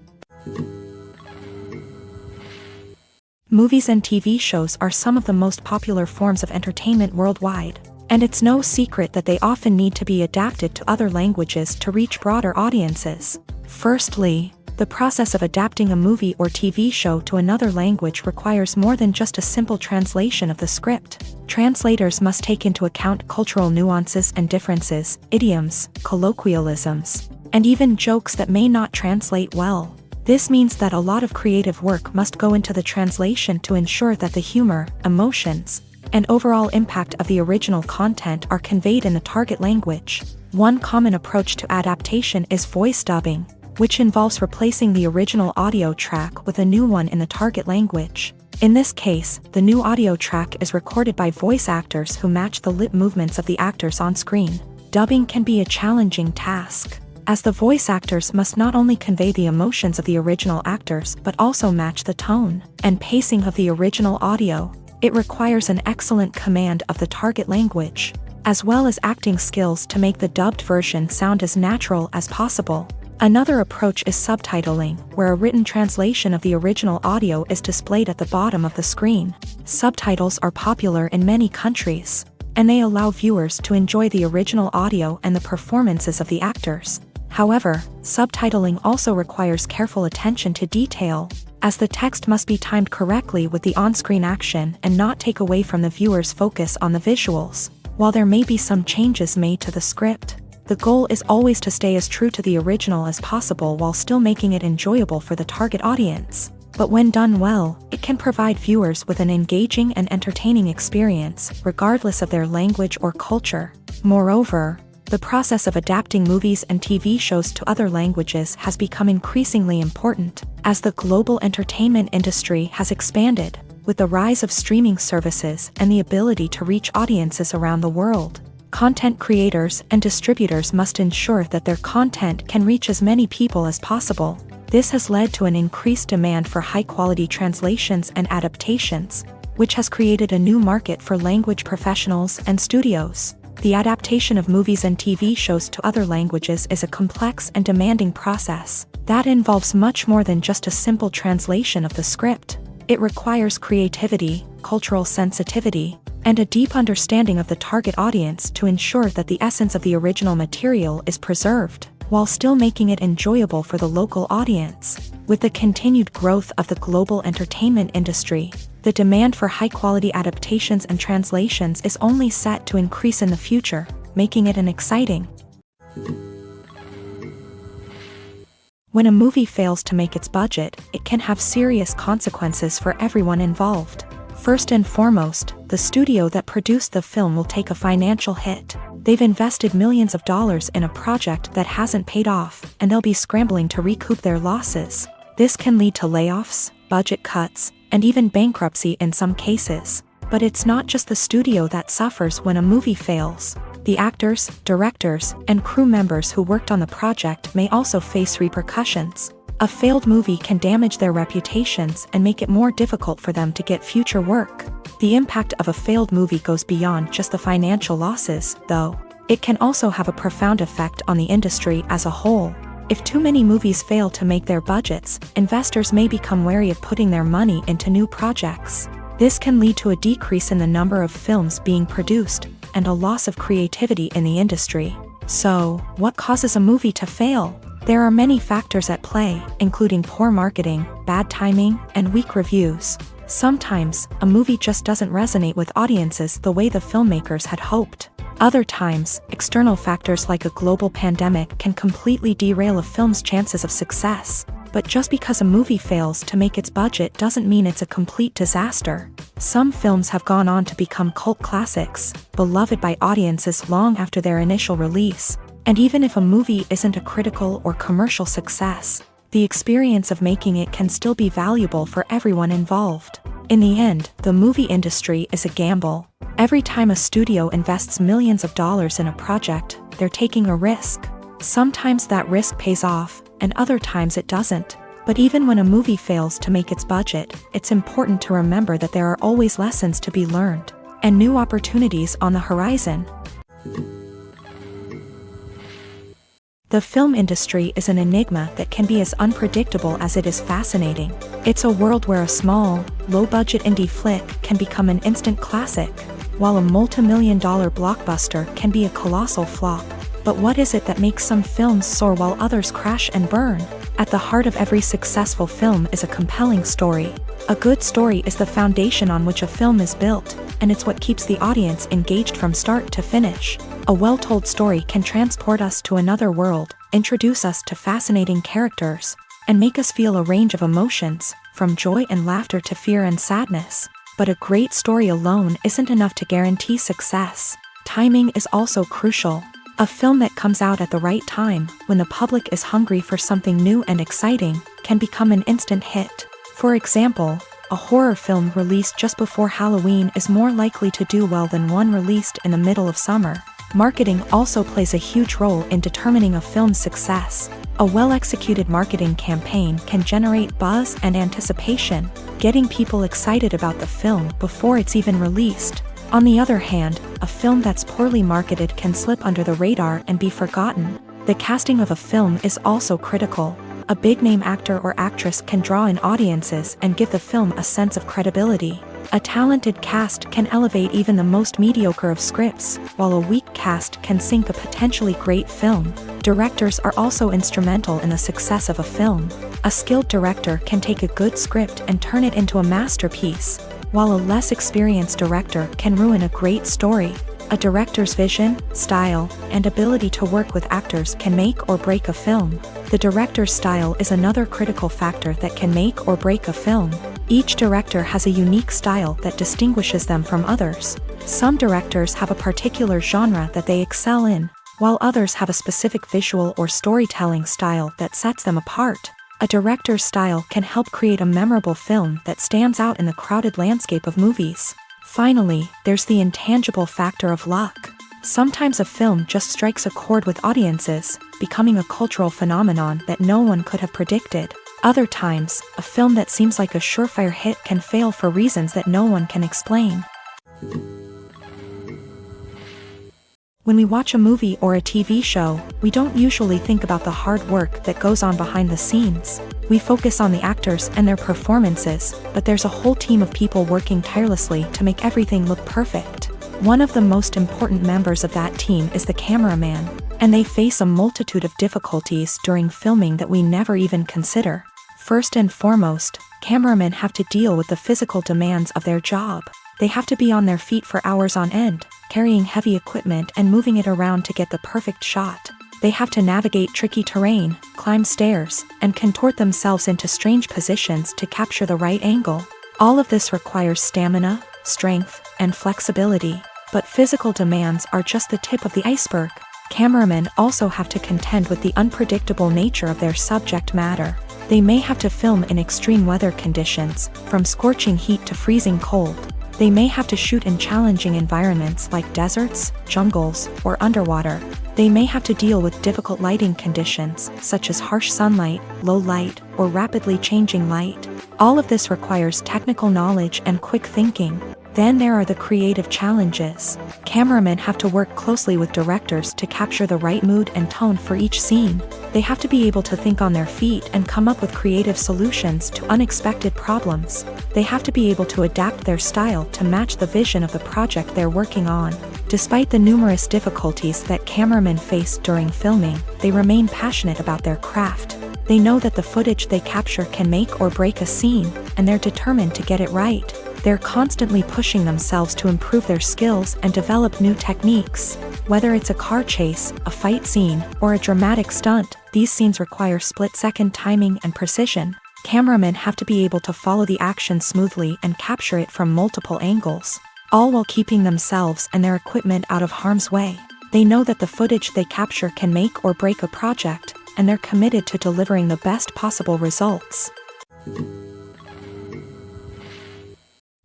Movies and TV shows are some of the most popular forms of entertainment worldwide, and it's no secret that they often need to be adapted to other languages to reach broader audiences. Firstly, the process of adapting a movie or TV show to another language requires more than just a simple translation of the script. Translators must take into account cultural nuances and differences, idioms, colloquialisms, and even jokes that may not translate well. This means that a lot of creative work must go into the translation to ensure that the humor, emotions, and overall impact of the original content are conveyed in the target language. One common approach to adaptation is voice dubbing, which involves replacing the original audio track with a new one in the target language. In this case, the new audio track is recorded by voice actors who match the lip movements of the actors on screen. Dubbing can be a challenging task, as the voice actors must not only convey the emotions of the original actors but also match the tone and pacing of the original audio. It requires an excellent command of the target language, as well as acting skills to make the dubbed version sound as natural as possible. Another approach is subtitling, where a written translation of the original audio is displayed at the bottom of the screen. Subtitles are popular in many countries, and they allow viewers to enjoy the original audio and the performances of the actors. However, subtitling also requires careful attention to detail, as the text must be timed correctly with the on-screen action and not take away from the viewer's focus on the visuals. While there may be some changes made to the script, the goal is always to stay as true to the original as possible while still making it enjoyable for the target audience. But when done well, it can provide viewers with an engaging and entertaining experience, regardless of their language or culture. Moreover, the process of adapting movies and TV shows to other languages has become increasingly important, as the global entertainment industry has expanded, with the rise of streaming services and the ability to reach audiences around the world. Content creators and distributors must ensure that their content can reach as many people as possible. This has led to an increased demand for high-quality translations and adaptations, which has created a new market for language professionals and studios. The adaptation of movies and TV shows to other languages is a complex and demanding process that involves much more than just a simple translation of the script. It requires creativity, cultural sensitivity, and a deep understanding of the target audience to ensure that the essence of the original material is preserved, while still making it enjoyable for the local audience. With the continued growth of the global entertainment industry, the demand for high-quality adaptations and translations is only set to increase in the future, making it an exciting. When a movie fails to make its budget, it can have serious consequences for everyone involved. First and foremost, the studio that produced the film will take a financial hit. They've invested millions of dollars in a project that hasn't paid off, and they'll be scrambling to recoup their losses. This can lead to layoffs, budget cuts, and even bankruptcy in some cases. But it's not just the studio that suffers when a movie fails. The actors, directors, and crew members who worked on the project may also face repercussions. A failed movie can damage their reputations and make it more difficult for them to get future work. The impact of a failed movie goes beyond just the financial losses, though. It can also have a profound effect on the industry as a whole. If too many movies fail to make their budgets, investors may become wary of putting their money into new projects. This can lead to a decrease in the number of films being produced, and a loss of creativity in the industry. So, what causes a movie to fail? There are many factors at play, including poor marketing, bad timing, and weak reviews. Sometimes, a movie just doesn't resonate with audiences the way the filmmakers had hoped. Other times, external factors like a global pandemic can completely derail a film's chances of success. But just because a movie fails to make its budget doesn't mean it's a complete disaster. Some films have gone on to become cult classics, beloved by audiences long after their initial release. And even if a movie isn't a critical or commercial success, the experience of making it can still be valuable for everyone involved. In the end, the movie industry is a gamble. Every time a studio invests millions of dollars in a project, they're taking a risk. Sometimes that risk pays off, and other times it doesn't. But even when a movie fails to make its budget, it's important to remember that there are always lessons to be learned, and new opportunities on the horizon. The film industry is an enigma that can be as unpredictable as it is fascinating. It's a world where a small, low-budget indie flick can become an instant classic, while a multi-million-dollar blockbuster can be a colossal flop. But what is it that makes some films soar while others crash and burn? At the heart of every successful film is a compelling story. A good story is the foundation on which a film is built, and it's what keeps the audience engaged from start to finish. A well-told story can transport us to another world, introduce us to fascinating characters, and make us feel a range of emotions, from joy and laughter to fear and sadness. But a great story alone isn't enough to guarantee success. Timing is also crucial. A film that comes out at the right time, when the public is hungry for something new and exciting, can become an instant hit. For example, a horror film released just before Halloween is more likely to do well than one released in the middle of summer. Marketing also plays a huge role in determining a film's success. A well-executed marketing campaign can generate buzz and anticipation, getting people excited about the film before it's even released. On the other hand, a film that's poorly marketed can slip under the radar and be forgotten. The casting of a film is also critical. A big-name actor or actress can draw in audiences and give the film a sense of credibility. A talented cast can elevate even the most mediocre of scripts, while a weak cast can sink a potentially great film. Directors are also instrumental in the success of a film. A skilled director can take a good script and turn it into a masterpiece, while a less experienced director can ruin a great story. A director's vision, style, and ability to work with actors can make or break a film. The director's style is another critical factor that can make or break a film. Each director has a unique style that distinguishes them from others. Some directors have a particular genre that they excel in, while others have a specific visual or storytelling style that sets them apart. A director's style can help create a memorable film that stands out in the crowded landscape of movies. Finally, there's the intangible factor of luck. Sometimes a film just strikes a chord with audiences, becoming a cultural phenomenon that no one could have predicted. Other times, a film that seems like a surefire hit can fail for reasons that no one can explain. When we watch a movie or a TV show, we don't usually think about the hard work that goes on behind the scenes. We focus on the actors and their performances, but there's a whole team of people working tirelessly to make everything look perfect. One of the most important members of that team is the cameraman, and they face a multitude of difficulties during filming that we never even consider. First and foremost, cameramen have to deal with the physical demands of their job. They have to be on their feet for hours on end, carrying heavy equipment and moving it around to get the perfect shot. They have to navigate tricky terrain, climb stairs, and contort themselves into strange positions to capture the right angle. All of this requires stamina, strength, and flexibility. But physical demands are just the tip of the iceberg. Cameramen also have to contend with the unpredictable nature of their subject matter. They may have to film in extreme weather conditions, from scorching heat to freezing cold. They may have to shoot in challenging environments like deserts, jungles, or underwater. They may have to deal with difficult lighting conditions, such as harsh sunlight, low light, or rapidly changing light. All of this requires technical knowledge and quick thinking. Then there are the creative challenges. Cameramen have to work closely with directors to capture the right mood and tone for each scene. They have to be able to think on their feet and come up with creative solutions to unexpected problems. They have to be able to adapt their style to match the vision of the project they're working on. Despite the numerous difficulties that cameramen face during filming, they remain passionate about their craft. They know that the footage they capture can make or break a scene, and they're determined to get it right. They're constantly pushing themselves to improve their skills and develop new techniques. Whether it's a car chase, a fight scene, or a dramatic stunt, these scenes require split-second timing and precision. Cameramen have to be able to follow the action smoothly and capture it from multiple angles, all while keeping themselves and their equipment out of harm's way. They know that the footage they capture can make or break a project, and they're committed to delivering the best possible results.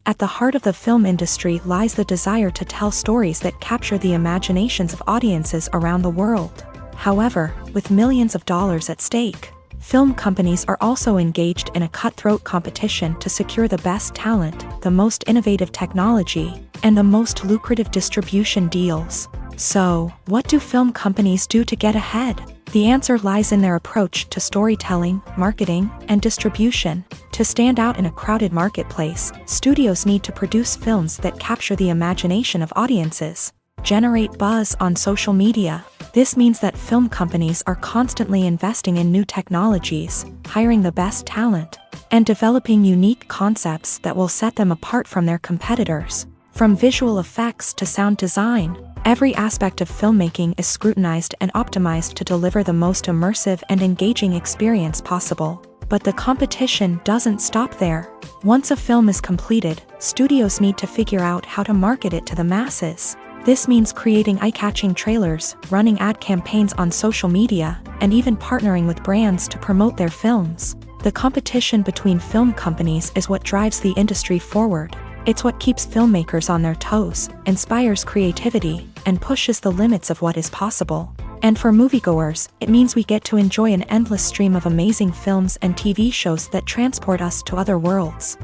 At the heart of the film industry lies the desire to tell stories that capture the imaginations of audiences around the world. However, with millions of dollars at stake, film companies are also engaged in a cutthroat competition to secure the best talent, the most innovative technology, and the most lucrative distribution deals. So, what do film companies do to get ahead? The answer lies in their approach to storytelling, marketing, and distribution. To stand out in a crowded marketplace, studios need to produce films that capture the imagination of audiences, generate buzz on social media. This means that film companies are constantly investing in new technologies, hiring the best talent, and developing unique concepts that will set them apart from their competitors. From visual effects to sound design, every aspect of filmmaking is scrutinized and optimized to deliver the most immersive and engaging experience possible. But the competition doesn't stop there. Once a film is completed, studios need to figure out how to market it to the masses. This means creating eye-catching trailers, running ad campaigns on social media, and even partnering with brands to promote their films. The competition between film companies is what drives the industry forward. It's what keeps filmmakers on their toes, inspires creativity, and pushes the limits of what is possible. And for moviegoers, it means we get to enjoy an endless stream of amazing films and TV shows that transport us to other worlds.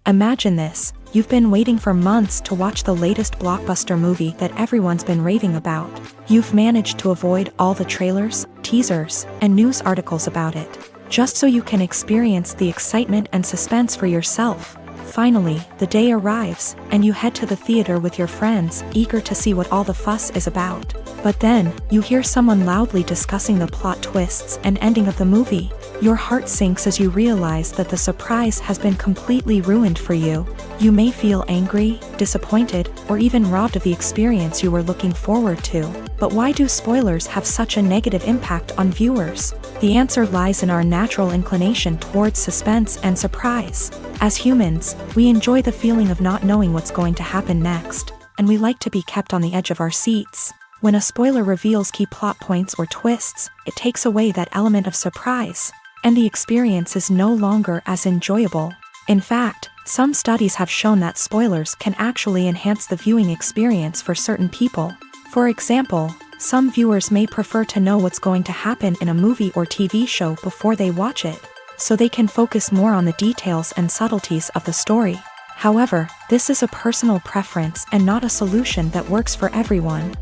Imagine this. You've been waiting for months to watch the latest blockbuster movie that everyone's been raving about. You've managed to avoid all the trailers, teasers, and news articles about it, just so you can experience the excitement and suspense for yourself. Finally, the day arrives, and you head to the theater with your friends, eager to see what all the fuss is about. But then, you hear someone loudly discussing the plot twists and ending of the movie. Your heart sinks as you realize that the surprise has been completely ruined for you. You may feel angry, disappointed, or even robbed of the experience you were looking forward to. But why do spoilers have such a negative impact on viewers? The answer lies in our natural inclination towards suspense and surprise. As humans, we enjoy the feeling of not knowing what's going to happen next, and we like to be kept on the edge of our seats. When a spoiler reveals key plot points or twists, it takes away that element of surprise, and the experience is no longer as enjoyable. In fact, some studies have shown that spoilers can actually enhance the viewing experience for certain people. For example, some viewers may prefer to know what's going to happen in a movie or TV show before they watch it, so they can focus more on the details and subtleties of the story. However, this is a personal preference and not a solution that works for everyone.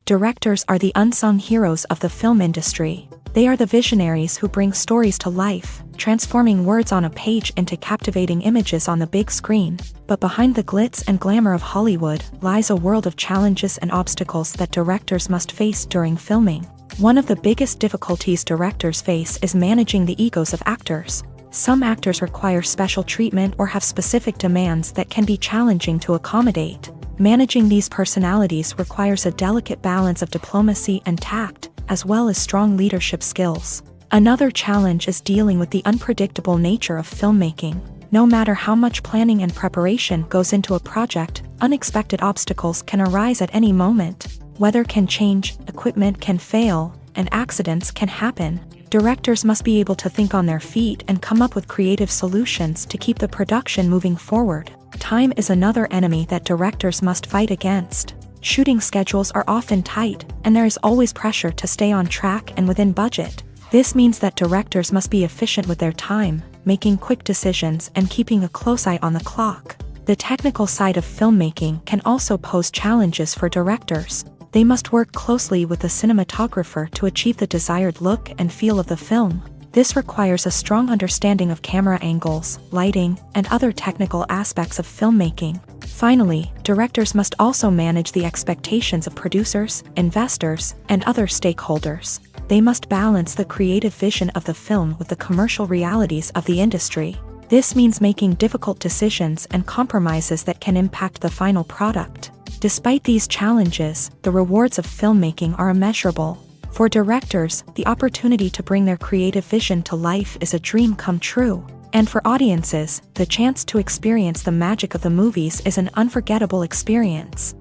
Directors are the unsung heroes of the film industry. They are the visionaries who bring stories to life, transforming words on a page into captivating images on the big screen. But behind the glitz and glamour of Hollywood lies a world of challenges and obstacles that directors must face during filming. One of the biggest difficulties directors face is managing the egos of actors. Some actors require special treatment or have specific demands that can be challenging to accommodate. Managing these personalities requires a delicate balance of diplomacy and tact, as well as strong leadership skills. Another challenge is dealing with the unpredictable nature of filmmaking. No matter how much planning and preparation goes into a project, unexpected obstacles can arise at any moment. Weather can change, equipment can fail, and accidents can happen. Directors must be able to think on their feet and come up with creative solutions to keep the production moving forward. Time is another enemy that directors must fight against. Shooting schedules are often tight, and there is always pressure to stay on track and within budget. This means that directors must be efficient with their time, making quick decisions and keeping a close eye on the clock. The technical side of filmmaking can also pose challenges for directors. They must work closely with the cinematographer to achieve the desired look and feel of the film. This requires a strong understanding of camera angles, lighting, and other technical aspects of filmmaking. Finally, directors must also manage the expectations of producers, investors, and other stakeholders. They must balance the creative vision of the film with the commercial realities of the industry. This means making difficult decisions and compromises that can impact the final product. Despite these challenges, the rewards of filmmaking are immeasurable. For directors, the opportunity to bring their creative vision to life is a dream come true. And for audiences, the chance to experience the magic of the movies is an unforgettable experience.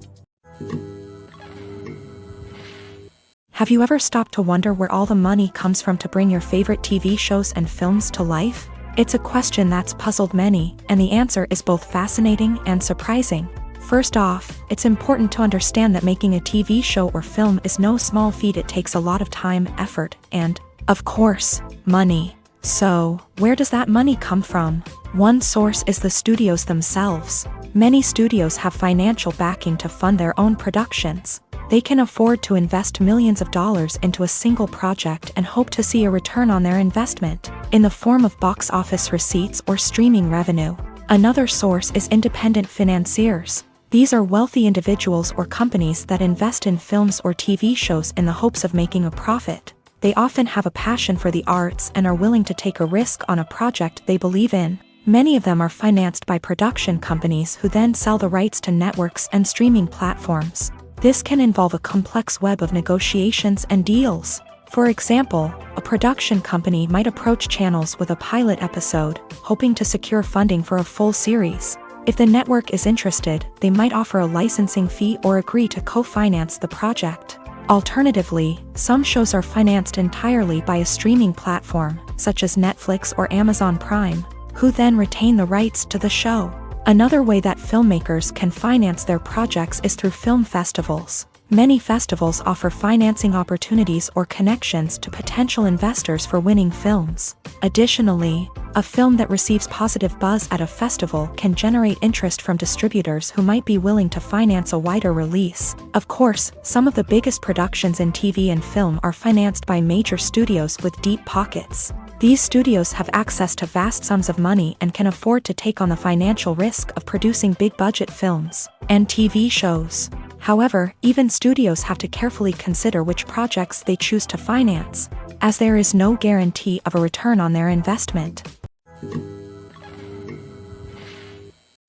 Have you ever stopped to wonder where all the money comes from to bring your favorite TV shows and films to life? It's a question that's puzzled many, and the answer is both fascinating and surprising. First off, it's important to understand that making a TV show or film is no small feat. It takes a lot of time, effort, and, of course, money. So, where does that money come from? One source is the studios themselves. Many studios have financial backing to fund their own productions. They can afford to invest millions of dollars into a single project and hope to see a return on their investment, in the form of box office receipts or streaming revenue. Another source is independent financiers. These are wealthy individuals or companies that invest in films or TV shows in the hopes of making a profit. They often have a passion for the arts and are willing to take a risk on a project they believe in. Many of them are financed by production companies who then sell the rights to networks and streaming platforms. This can involve a complex web of negotiations and deals. For example, a production company might approach channels with a pilot episode, hoping to secure funding for a full series. If the network is interested, they might offer a licensing fee or agree to co-finance the project. Alternatively, some shows are financed entirely by a streaming platform, such as Netflix or Amazon Prime, who then retain the rights to the show. Another way that filmmakers can finance their projects is through film festivals. Many festivals offer financing opportunities or connections to potential investors for winning films. Additionally, a film that receives positive buzz at a festival can generate interest from distributors who might be willing to finance a wider release. Of course, some of the biggest productions in TV and film are financed by major studios with deep pockets. These studios have access to vast sums of money and can afford to take on the financial risk of producing big-budget films and TV shows. However, even studios have to carefully consider which projects they choose to finance, as there is no guarantee of a return on their investment.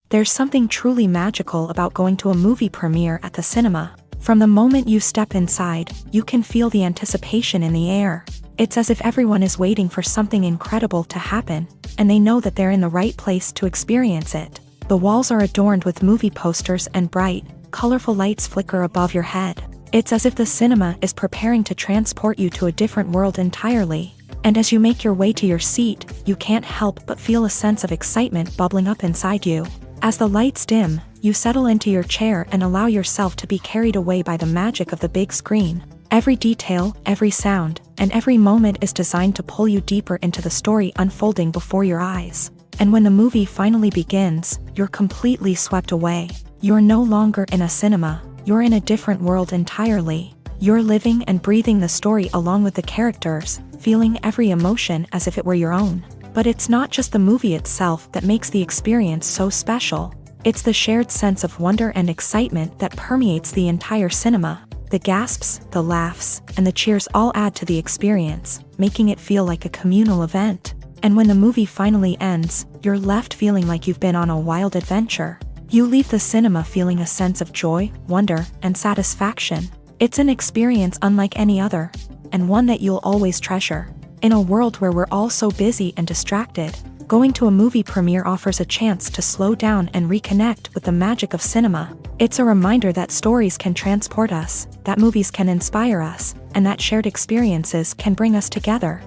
There's something truly magical about going to a movie premiere at the cinema. From the moment you step inside, you can feel the anticipation in the air. It's as if everyone is waiting for something incredible to happen, and they know that they're in the right place to experience it. The walls are adorned with movie posters and bright, colorful lights flicker above your head. It's as if the cinema is preparing to transport you to a different world entirely. And as you make your way to your seat, you can't help but feel a sense of excitement bubbling up inside you. As the lights dim, you settle into your chair and allow yourself to be carried away by the magic of the big screen. Every detail, every sound, and every moment is designed to pull you deeper into the story unfolding before your eyes. And when the movie finally begins, you're completely swept away. You're no longer in a cinema, you're in a different world entirely. You're living and breathing the story along with the characters, feeling every emotion as if it were your own. But it's not just the movie itself that makes the experience so special. It's the shared sense of wonder and excitement that permeates the entire cinema. The gasps, the laughs, and the cheers all add to the experience, making it feel like a communal event. And when the movie finally ends, you're left feeling like you've been on a wild adventure. You leave the cinema feeling a sense of joy, wonder, and satisfaction. It's an experience unlike any other, and one that you'll always treasure. In a world where we're all so busy and distracted, going to a movie premiere offers a chance to slow down and reconnect with the magic of cinema. It's a reminder that stories can transport us, that movies can inspire us, and that shared experiences can bring us together.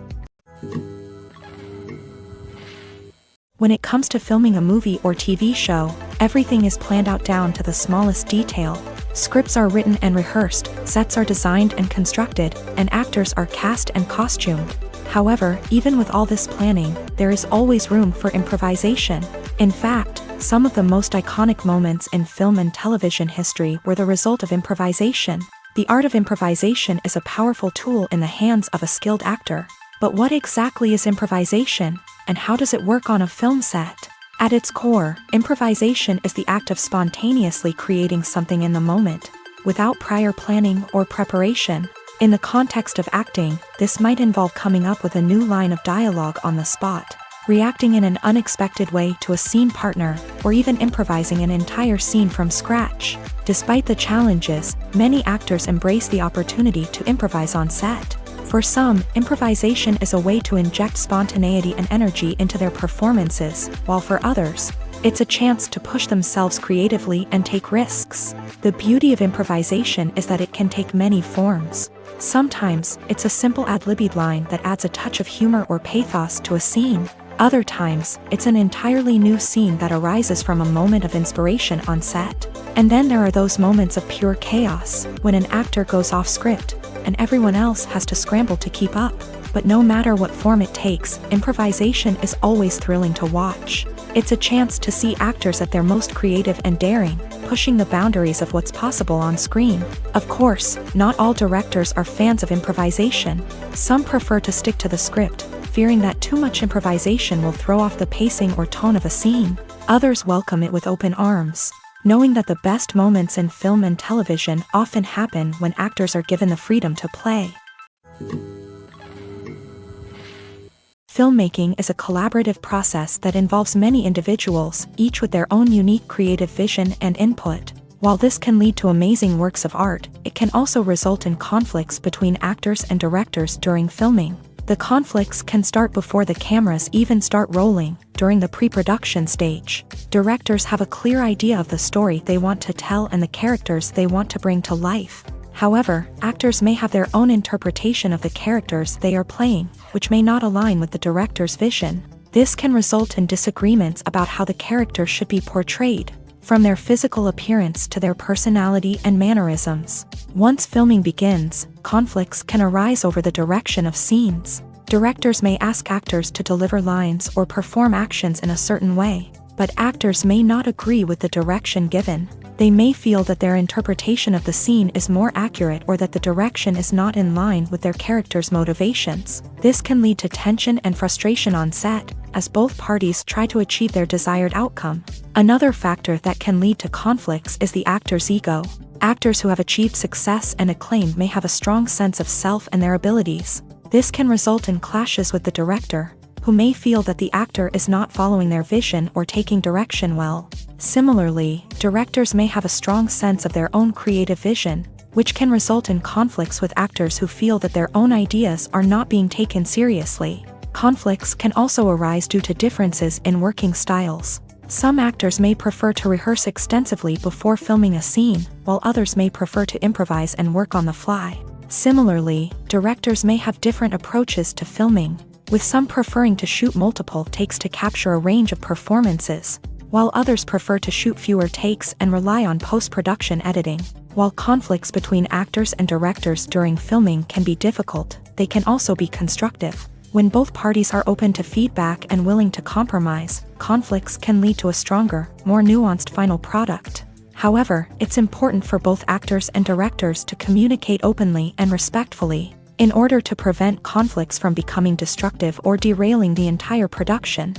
When it comes to filming a movie or TV show, everything is planned out down to the smallest detail. Scripts are written and rehearsed, sets are designed and constructed, and actors are cast and costumed. However, even with all this planning, there is always room for improvisation. In fact, some of the most iconic moments in film and television history were the result of improvisation. The art of improvisation is a powerful tool in the hands of a skilled actor. But what exactly is improvisation, and how does it work on a film set? At its core, improvisation is the act of spontaneously creating something in the moment, without prior planning or preparation. In the context of acting, this might involve coming up with a new line of dialogue on the spot, reacting in an unexpected way to a scene partner, or even improvising an entire scene from scratch. Despite the challenges, many actors embrace the opportunity to improvise on set. For some, improvisation is a way to inject spontaneity and energy into their performances, while for others, it's a chance to push themselves creatively and take risks. The beauty of improvisation is that it can take many forms. Sometimes, it's a simple ad-libbed line that adds a touch of humor or pathos to a scene. Other times, it's an entirely new scene that arises from a moment of inspiration on set. And then there are those moments of pure chaos, when an actor goes off script, and everyone else has to scramble to keep up. But no matter what form it takes, improvisation is always thrilling to watch. It's a chance to see actors at their most creative and daring, pushing the boundaries of what's possible on screen. Of course, not all directors are fans of improvisation. Some prefer to stick to the script, fearing that too much improvisation will throw off the pacing or tone of a scene. Others welcome it with open arms, knowing that the best moments in film and television often happen when actors are given the freedom to play. Filmmaking is a collaborative process that involves many individuals, each with their own unique creative vision and input. While this can lead to amazing works of art, it can also result in conflicts between actors and directors during filming. The conflicts can start before the cameras even start rolling, during the pre-production stage. Directors have a clear idea of the story they want to tell and the characters they want to bring to life. However, actors may have their own interpretation of the characters they are playing, which may not align with the director's vision. This can result in disagreements about how the character should be portrayed, from their physical appearance to their personality and mannerisms. Once filming begins, conflicts can arise over the direction of scenes. Directors may ask actors to deliver lines or perform actions in a certain way, but actors may not agree with the direction given. They may feel that their interpretation of the scene is more accurate or that the direction is not in line with their character's motivations. This can lead to tension and frustration on set, as both parties try to achieve their desired outcome. Another factor that can lead to conflicts is the actor's ego. Actors who have achieved success and acclaim may have a strong sense of self and their abilities. This can result in clashes with the director, who may feel that the actor is not following their vision or taking direction well. Similarly, directors may have a strong sense of their own creative vision, which can result in conflicts with actors who feel that their own ideas are not being taken seriously. Conflicts can also arise due to differences in working styles. Some actors may prefer to rehearse extensively before filming a scene, while others may prefer to improvise and work on the fly. Similarly, directors may have different approaches to filming, with some preferring to shoot multiple takes to capture a range of performances, while others prefer to shoot fewer takes and rely on post-production editing. While conflicts between actors and directors during filming can be difficult, they can also be constructive. When both parties are open to feedback and willing to compromise, conflicts can lead to a stronger, more nuanced final product. However, it's important for both actors and directors to communicate openly and respectfully, in order to prevent conflicts from becoming destructive or derailing the entire production.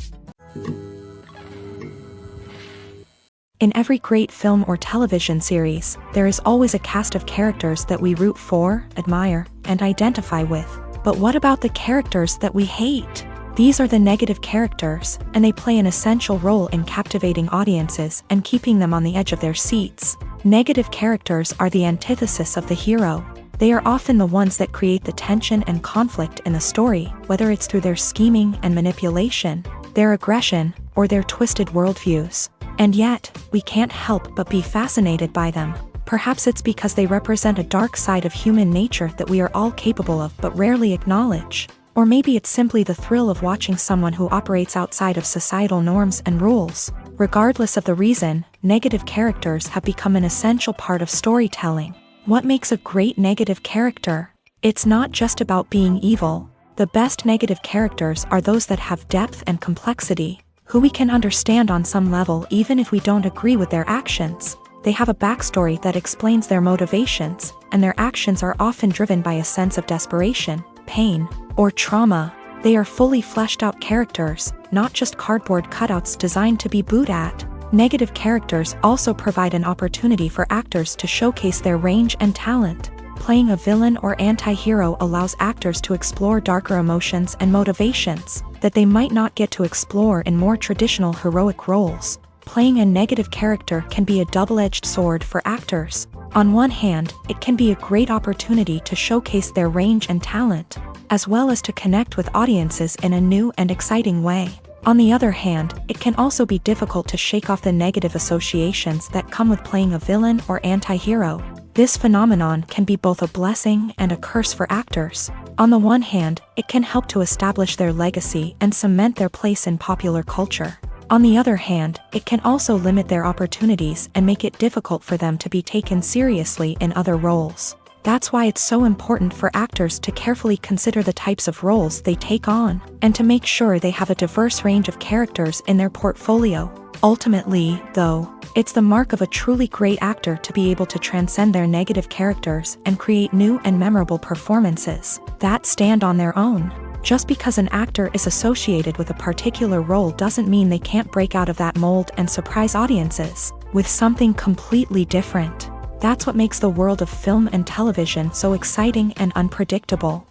In every great film or television series, there is always a cast of characters that we root for, admire, and identify with. But what about the characters that we hate? These are the negative characters, and they play an essential role in captivating audiences and keeping them on the edge of their seats. Negative characters are the antithesis of the hero. They are often the ones that create the tension and conflict in the story, whether it's through their scheming and manipulation, their aggression, or their twisted worldviews. And yet, we can't help but be fascinated by them. Perhaps it's because they represent a dark side of human nature that we are all capable of but rarely acknowledge. Or maybe it's simply the thrill of watching someone who operates outside of societal norms and rules. Regardless of the reason, negative characters have become an essential part of storytelling. What makes a great negative character? It's not just about being evil. The best negative characters are those that have depth and complexity, who we can understand on some level even if we don't agree with their actions. They have a backstory that explains their motivations, and their actions are often driven by a sense of desperation, pain, or trauma. They are fully fleshed out characters, not just cardboard cutouts designed to be booed at. Negative characters also provide an opportunity for actors to showcase their range and talent. Playing a villain or anti-hero allows actors to explore darker emotions and motivations that they might not get to explore in more traditional heroic roles. Playing a negative character can be a double-edged sword for actors. On one hand, it can be a great opportunity to showcase their range and talent, as well as to connect with audiences in a new and exciting way. On the other hand, it can also be difficult to shake off the negative associations that come with playing a villain or anti-hero. This phenomenon can be both a blessing and a curse for actors. On the one hand, it can help to establish their legacy and cement their place in popular culture. On the other hand, it can also limit their opportunities and make it difficult for them to be taken seriously in other roles. That's why it's so important for actors to carefully consider the types of roles they take on, and to make sure they have a diverse range of characters in their portfolio. Ultimately, though, it's the mark of a truly great actor to be able to transcend their negative characters and create new and memorable performances that stand on their own. Just because an actor is associated with a particular role doesn't mean they can't break out of that mold and surprise audiences with something completely different. That's what makes the world of film and television so exciting and unpredictable.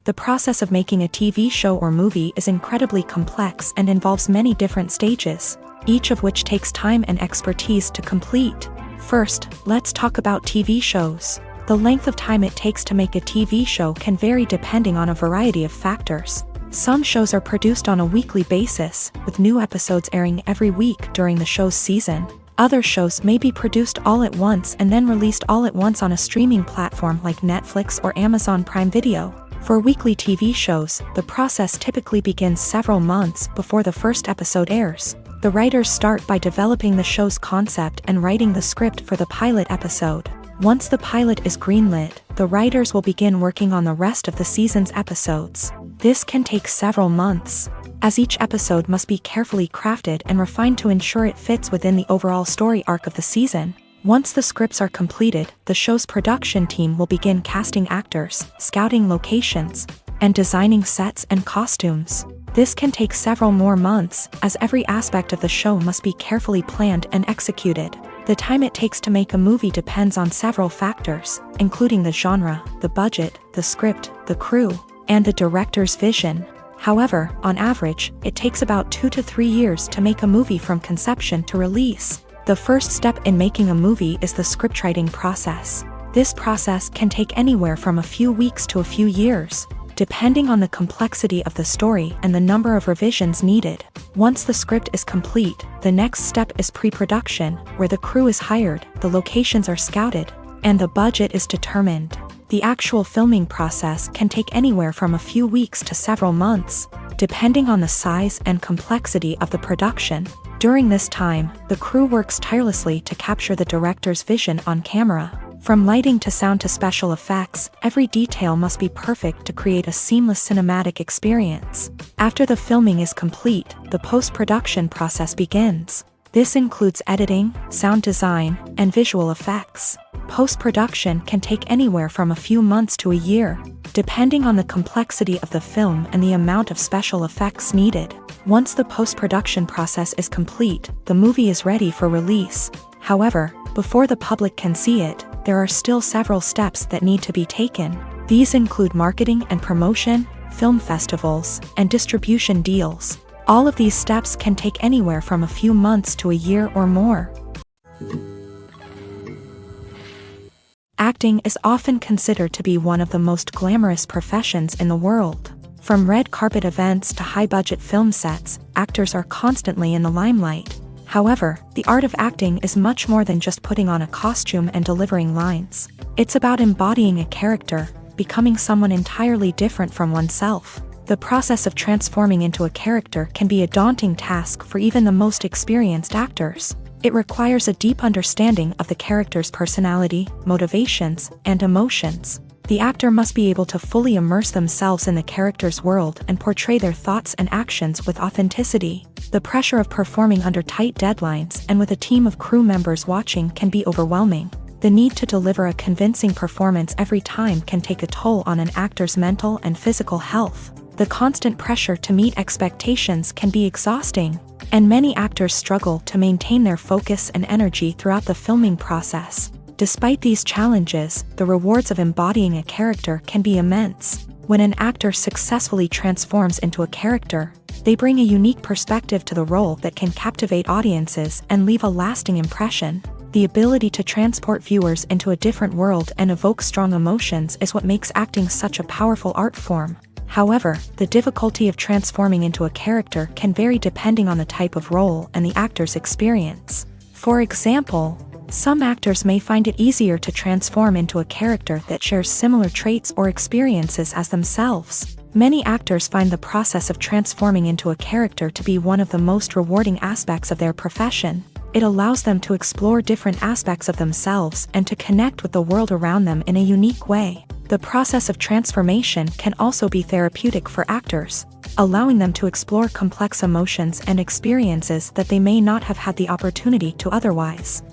The process of making a TV show or movie is incredibly complex and involves many different stages, each of which takes time and expertise to complete. First, let's talk about TV shows. The length of time it takes to make a TV show can vary depending on a variety of factors. Some shows are produced on a weekly basis, with new episodes airing every week during the show's season. Other shows may be produced all at once and then released all at once on a streaming platform like Netflix or Amazon Prime Video. For weekly TV shows, the process typically begins several months before the first episode airs. The writers start by developing the show's concept and writing the script for the pilot episode. Once the pilot is greenlit, the writers will begin working on the rest of the season's episodes. This can take several months, as each episode must be carefully crafted and refined to ensure it fits within the overall story arc of the season. Once the scripts are completed, the show's production team will begin casting actors, scouting locations, and designing sets and costumes. This can take several more months, as every aspect of the show must be carefully planned and executed. The time it takes to make a movie depends on several factors, including the genre, the budget, the script, the crew, and the director's vision. However, on average, it takes about 2 to 3 years to make a movie from conception to release. The first step in making a movie is the scriptwriting process. This process can take anywhere from a few weeks to a few years, depending on the complexity of the story and the number of revisions needed. Once the script is complete, the next step is pre-production, where the crew is hired, the locations are scouted, and the budget is determined. The actual filming process can take anywhere from a few weeks to several months, depending on the size and complexity of the production. During this time, the crew works tirelessly to capture the director's vision on camera. From lighting to sound to special effects, every detail must be perfect to create a seamless cinematic experience. After the filming is complete, the post-production process begins. This includes editing, sound design, and visual effects. Post-production can take anywhere from a few months to a year, depending on the complexity of the film and the amount of special effects needed. Once the post-production process is complete, the movie is ready for release. However, before the public can see it, there are still several steps that need to be taken. These include marketing and promotion, film festivals, and distribution deals. All of these steps can take anywhere from a few months to a year or more. Acting is often considered to be one of the most glamorous professions in the world. From red carpet events to high-budget film sets, actors are constantly in the limelight. However, the art of acting is much more than just putting on a costume and delivering lines. It's about embodying a character, becoming someone entirely different from oneself. The process of transforming into a character can be a daunting task for even the most experienced actors. It requires a deep understanding of the character's personality, motivations, and emotions. The actor must be able to fully immerse themselves in the character's world and portray their thoughts and actions with authenticity. The pressure of performing under tight deadlines and with a team of crew members watching can be overwhelming. The need to deliver a convincing performance every time can take a toll on an actor's mental and physical health. The constant pressure to meet expectations can be exhausting, and many actors struggle to maintain their focus and energy throughout the filming process. Despite these challenges, the rewards of embodying a character can be immense. When an actor successfully transforms into a character, they bring a unique perspective to the role that can captivate audiences and leave a lasting impression. The ability to transport viewers into a different world and evoke strong emotions is what makes acting such a powerful art form. However, the difficulty of transforming into a character can vary depending on the type of role and the actor's experience. For example, some actors may find it easier to transform into a character that shares similar traits or experiences as themselves. Many actors find the process of transforming into a character to be one of the most rewarding aspects of their profession. It allows them to explore different aspects of themselves and to connect with the world around them in a unique way. The process of transformation can also be therapeutic for actors, allowing them to explore complex emotions and experiences that they may not have had the opportunity to otherwise.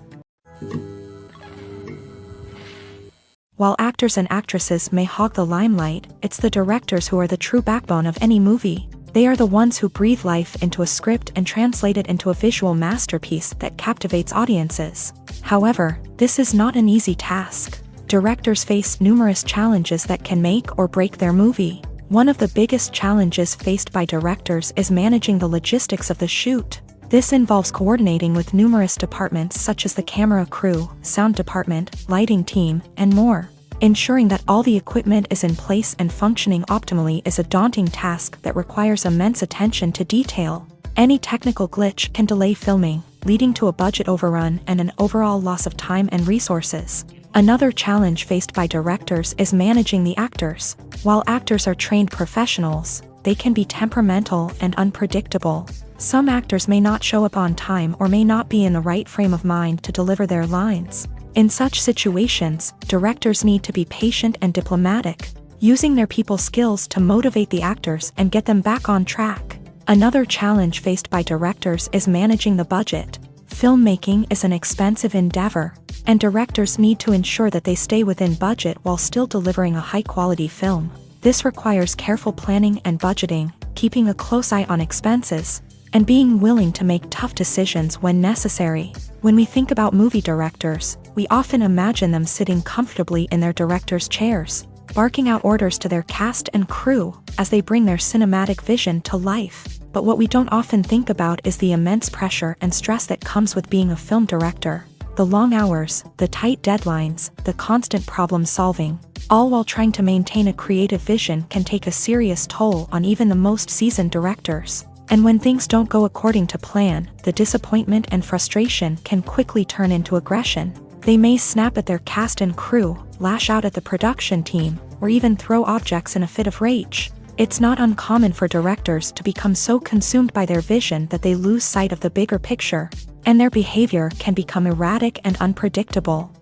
While actors and actresses may hog the limelight, it's the directors who are the true backbone of any movie. They are the ones who breathe life into a script and translate it into a visual masterpiece that captivates audiences. However, this is not an easy task. Directors face numerous challenges that can make or break their movie. One of the biggest challenges faced by directors is managing the logistics of the shoot. This involves coordinating with numerous departments such as the camera crew, sound department, lighting team, and more. Ensuring that all the equipment is in place and functioning optimally is a daunting task that requires immense attention to detail. Any technical glitch can delay filming, leading to a budget overrun and an overall loss of time and resources. Another challenge faced by directors is managing the actors. While actors are trained professionals, they can be temperamental and unpredictable. Some actors may not show up on time or may not be in the right frame of mind to deliver their lines. In such situations, directors need to be patient and diplomatic, using their people skills to motivate the actors and get them back on track. Another challenge faced by directors is managing the budget. Filmmaking is an expensive endeavor, and directors need to ensure that they stay within budget while still delivering a high-quality film. This requires careful planning and budgeting, keeping a close eye on expenses, and being willing to make tough decisions when necessary. When we think about movie directors, we often imagine them sitting comfortably in their director's chairs, barking out orders to their cast and crew as they bring their cinematic vision to life. But what we don't often think about is the immense pressure and stress that comes with being a film director. The long hours, the tight deadlines, the constant problem solving, all while trying to maintain a creative vision can take a serious toll on even the most seasoned directors. And when things don't go according to plan, the disappointment and frustration can quickly turn into aggression. They may snap at their cast and crew, lash out at the production team, or even throw objects in a fit of rage. It's not uncommon for directors to become so consumed by their vision that they lose sight of the bigger picture, and their behavior can become erratic and unpredictable.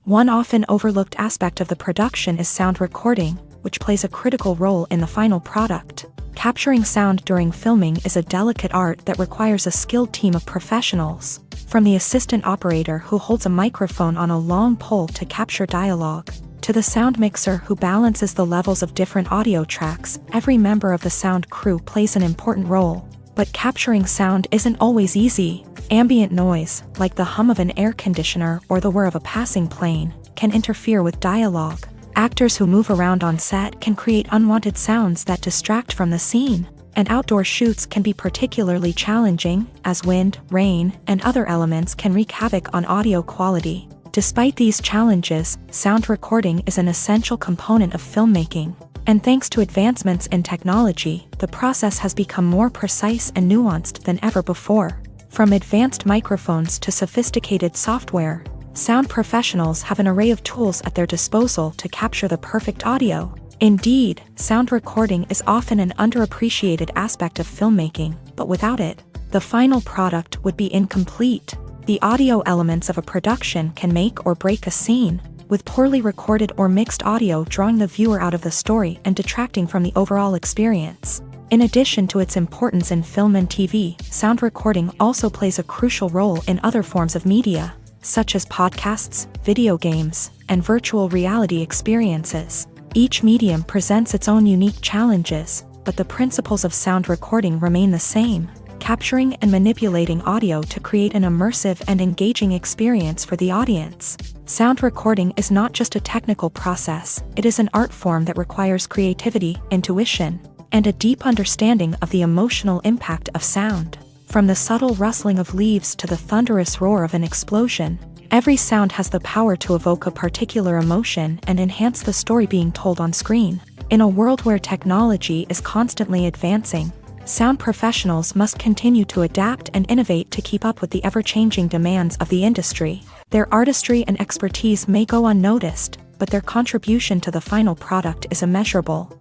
One often overlooked aspect of the production is sound recording, which plays a critical role in the final product. Capturing sound during filming is a delicate art that requires a skilled team of professionals. From the assistant operator who holds a microphone on a long pole to capture dialogue, to the sound mixer who balances the levels of different audio tracks, every member of the sound crew plays an important role. But capturing sound isn't always easy. Ambient noise, like the hum of an air conditioner or the whir of a passing plane, can interfere with dialogue. Actors who move around on set can create unwanted sounds that distract from the scene, and outdoor shoots can be particularly challenging, as wind, rain, and other elements can wreak havoc on audio quality. Despite these challenges, sound recording is an essential component of filmmaking, and thanks to advancements in technology, the process has become more precise and nuanced than ever before. From advanced microphones to sophisticated software, sound professionals have an array of tools at their disposal to capture the perfect audio. Indeed, sound recording is often an underappreciated aspect of filmmaking, but without it, the final product would be incomplete. The audio elements of a production can make or break a scene, with poorly recorded or mixed audio drawing the viewer out of the story and detracting from the overall experience. In addition to its importance in film and TV, sound recording also plays a crucial role in other forms of media, such as podcasts, video games, and virtual reality experiences. Each medium presents its own unique challenges, but the principles of sound recording remain the same, capturing and manipulating audio to create an immersive and engaging experience for the audience. Sound recording is not just a technical process, it is an art form that requires creativity, intuition, and a deep understanding of the emotional impact of sound. From the subtle rustling of leaves to the thunderous roar of an explosion, every sound has the power to evoke a particular emotion and enhance the story being told on screen. In a world where technology is constantly advancing, sound professionals must continue to adapt and innovate to keep up with the ever-changing demands of the industry. Their artistry and expertise may go unnoticed, but their contribution to the final product is immeasurable.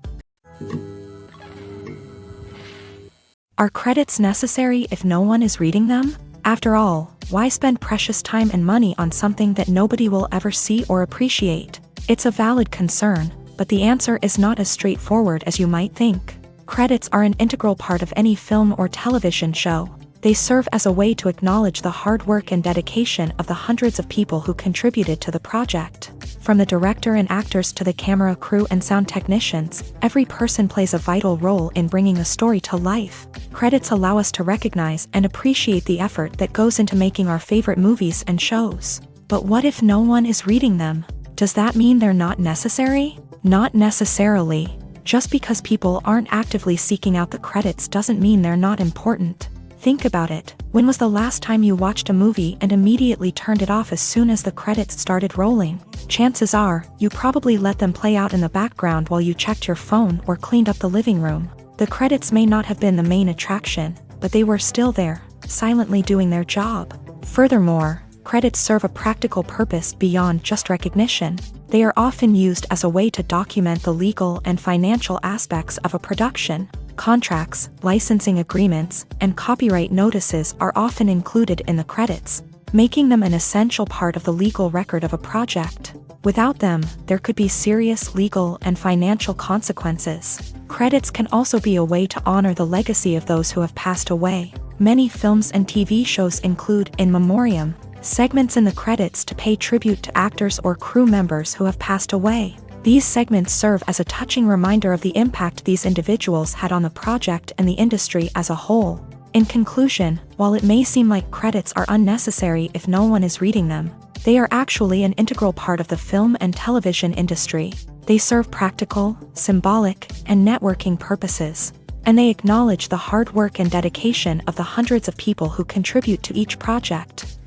Are credits necessary if no one is reading them? After all, why spend precious time and money on something that nobody will ever see or appreciate? It's a valid concern, but the answer is not as straightforward as you might think. Credits are an integral part of any film or television show. They serve as a way to acknowledge the hard work and dedication of the hundreds of people who contributed to the project. From the director and actors to the camera crew and sound technicians, every person plays a vital role in bringing a story to life. Credits allow us to recognize and appreciate the effort that goes into making our favorite movies and shows. But what if no one is reading them? Does that mean they're not necessary? Not necessarily. Just because people aren't actively seeking out the credits doesn't mean they're not important. Think about it. When was the last time you watched a movie and immediately turned it off as soon as the credits started rolling? Chances are, you probably let them play out in the background while you checked your phone or cleaned up the living room. The credits may not have been the main attraction, but they were still there, silently doing their job. Furthermore, credits serve a practical purpose beyond just recognition. They are often used as a way to document the legal and financial aspects of a production. Contracts, licensing agreements, and copyright notices are often included in the credits, making them an essential part of the legal record of a project. Without them, there could be serious legal and financial consequences. Credits can also be a way to honor the legacy of those who have passed away. Many films and TV shows include in memoriam segments in the credits to pay tribute to actors or crew members who have passed away. These segments serve as a touching reminder of the impact these individuals had on the project and the industry as a whole. In conclusion, while it may seem like credits are unnecessary if no one is reading them, they are actually an integral part of the film and television industry. They serve practical, symbolic, and networking purposes, and they acknowledge the hard work and dedication of the hundreds of people who contribute to each project.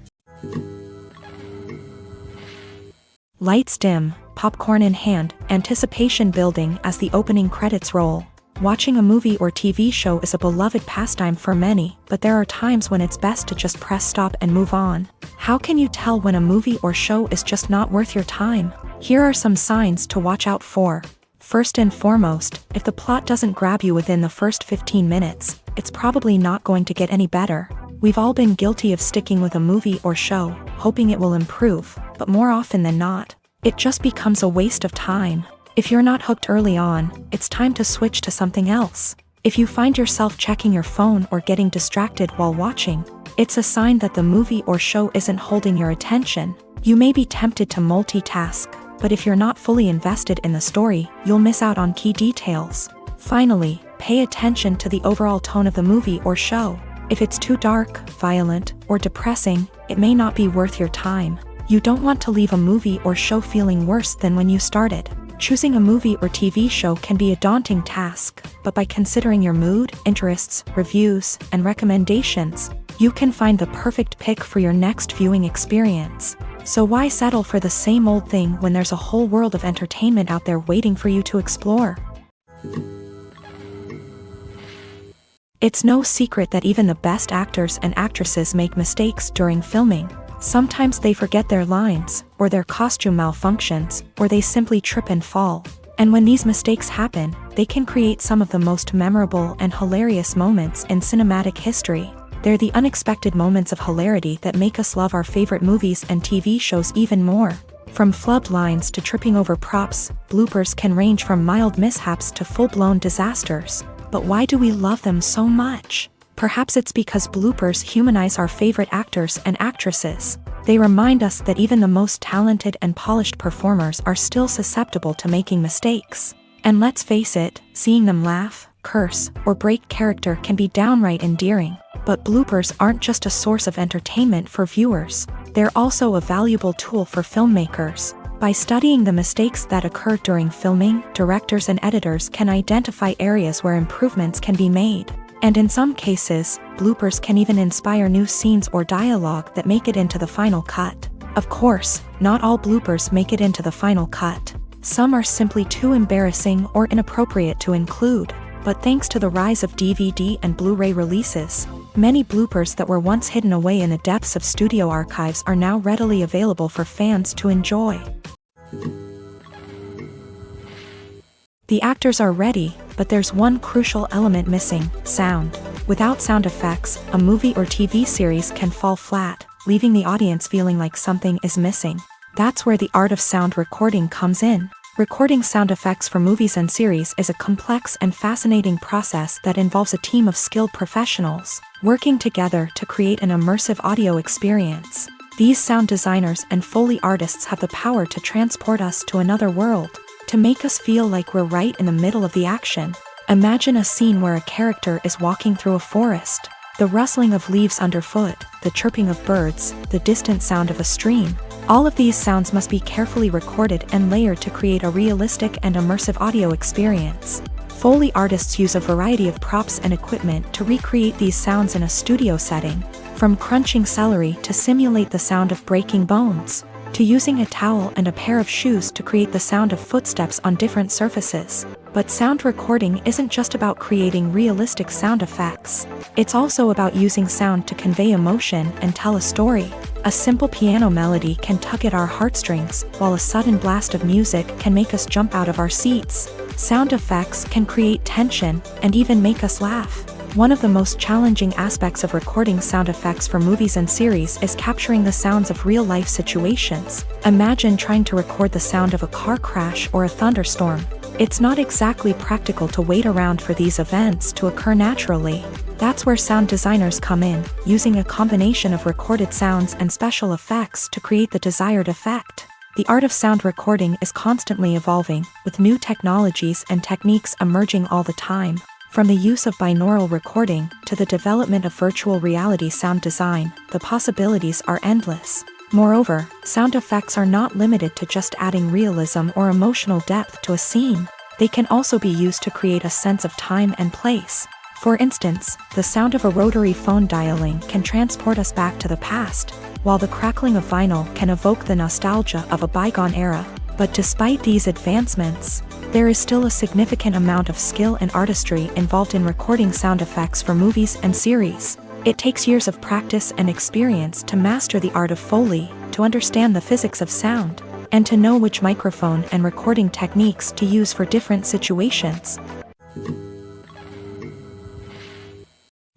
Lights dim, popcorn in hand, anticipation building as the opening credits roll. Watching a movie or TV show is a beloved pastime for many, but there are times when it's best to just press stop and move on. How can you tell when a movie or show is just not worth your time? Here are some signs to watch out for. First and foremost, if the plot doesn't grab you within the first 15 minutes, it's probably not going to get any better. We've all been guilty of sticking with a movie or show, hoping it will improve, but more often than not, it just becomes a waste of time. If you're not hooked early on, it's time to switch to something else. If you find yourself checking your phone or getting distracted while watching, it's a sign that the movie or show isn't holding your attention. You may be tempted to multitask, but if you're not fully invested in the story, you'll miss out on key details. Finally, pay attention to the overall tone of the movie or show. If it's too dark, violent, or depressing, it may not be worth your time. You don't want to leave a movie or show feeling worse than when you started. Choosing a movie or TV show can be a daunting task, but by considering your mood, interests, reviews, and recommendations, you can find the perfect pick for your next viewing experience. So why settle for the same old thing when there's a whole world of entertainment out there waiting for you to explore? It's no secret that even the best actors and actresses make mistakes during filming. Sometimes they forget their lines, or their costume malfunctions, or they simply trip and fall. And when these mistakes happen, they can create some of the most memorable and hilarious moments in cinematic history. They're the unexpected moments of hilarity that make us love our favorite movies and TV shows even more. From flubbed lines to tripping over props, bloopers can range from mild mishaps to full-blown disasters. But why do we love them so much? Perhaps it's because bloopers humanize our favorite actors and actresses. They remind us that even the most talented and polished performers are still susceptible to making mistakes. And let's face it, seeing them laugh, curse, or break character can be downright endearing. But bloopers aren't just a source of entertainment for viewers. They're also a valuable tool for filmmakers. By studying the mistakes that occur during filming, directors and editors can identify areas where improvements can be made. And in some cases, bloopers can even inspire new scenes or dialogue that make it into the final cut. Of course, not all bloopers make it into the final cut. Some are simply too embarrassing or inappropriate to include. But thanks to the rise of DVD and Blu-ray releases, many bloopers that were once hidden away in the depths of studio archives are now readily available for fans to enjoy. The actors are ready, but there's one crucial element missing: sound. Without sound effects, a movie or TV series can fall flat, leaving the audience feeling like something is missing. That's where the art of sound recording comes in. Recording sound effects for movies and series is a complex and fascinating process that involves a team of skilled professionals working together to create an immersive audio experience. These sound designers and Foley artists have the power to transport us to another world, to make us feel like we're right in the middle of the action. Imagine a scene where a character is walking through a forest. The rustling of leaves underfoot, the chirping of birds, the distant sound of a stream. All of these sounds must be carefully recorded and layered to create a realistic and immersive audio experience. Foley artists use a variety of props and equipment to recreate these sounds in a studio setting, from crunching celery to simulate the sound of breaking bones, to using a towel and a pair of shoes to create the sound of footsteps on different surfaces. But sound recording isn't just about creating realistic sound effects. It's also about using sound to convey emotion and tell a story. A simple piano melody can tug at our heartstrings, while a sudden blast of music can make us jump out of our seats. Sound effects can create tension and even make us laugh. One of the most challenging aspects of recording sound effects for movies and series is capturing the sounds of real-life situations. Imagine trying to record the sound of a car crash or a thunderstorm. It's not exactly practical to wait around for these events to occur naturally. That's where sound designers come in, using a combination of recorded sounds and special effects to create the desired effect. The art of sound recording is constantly evolving, with new technologies and techniques emerging all the time. From the use of binaural recording to the development of virtual reality sound design, the possibilities are endless. Moreover, sound effects are not limited to just adding realism or emotional depth to a scene. They can also be used to create a sense of time and place. For instance, the sound of a rotary phone dialing can transport us back to the past, while the crackling of vinyl can evoke the nostalgia of a bygone era. But despite these advancements, there is still a significant amount of skill and artistry involved in recording sound effects for movies and series. It takes years of practice and experience to master the art of Foley, to understand the physics of sound, and to know which microphone and recording techniques to use for different situations.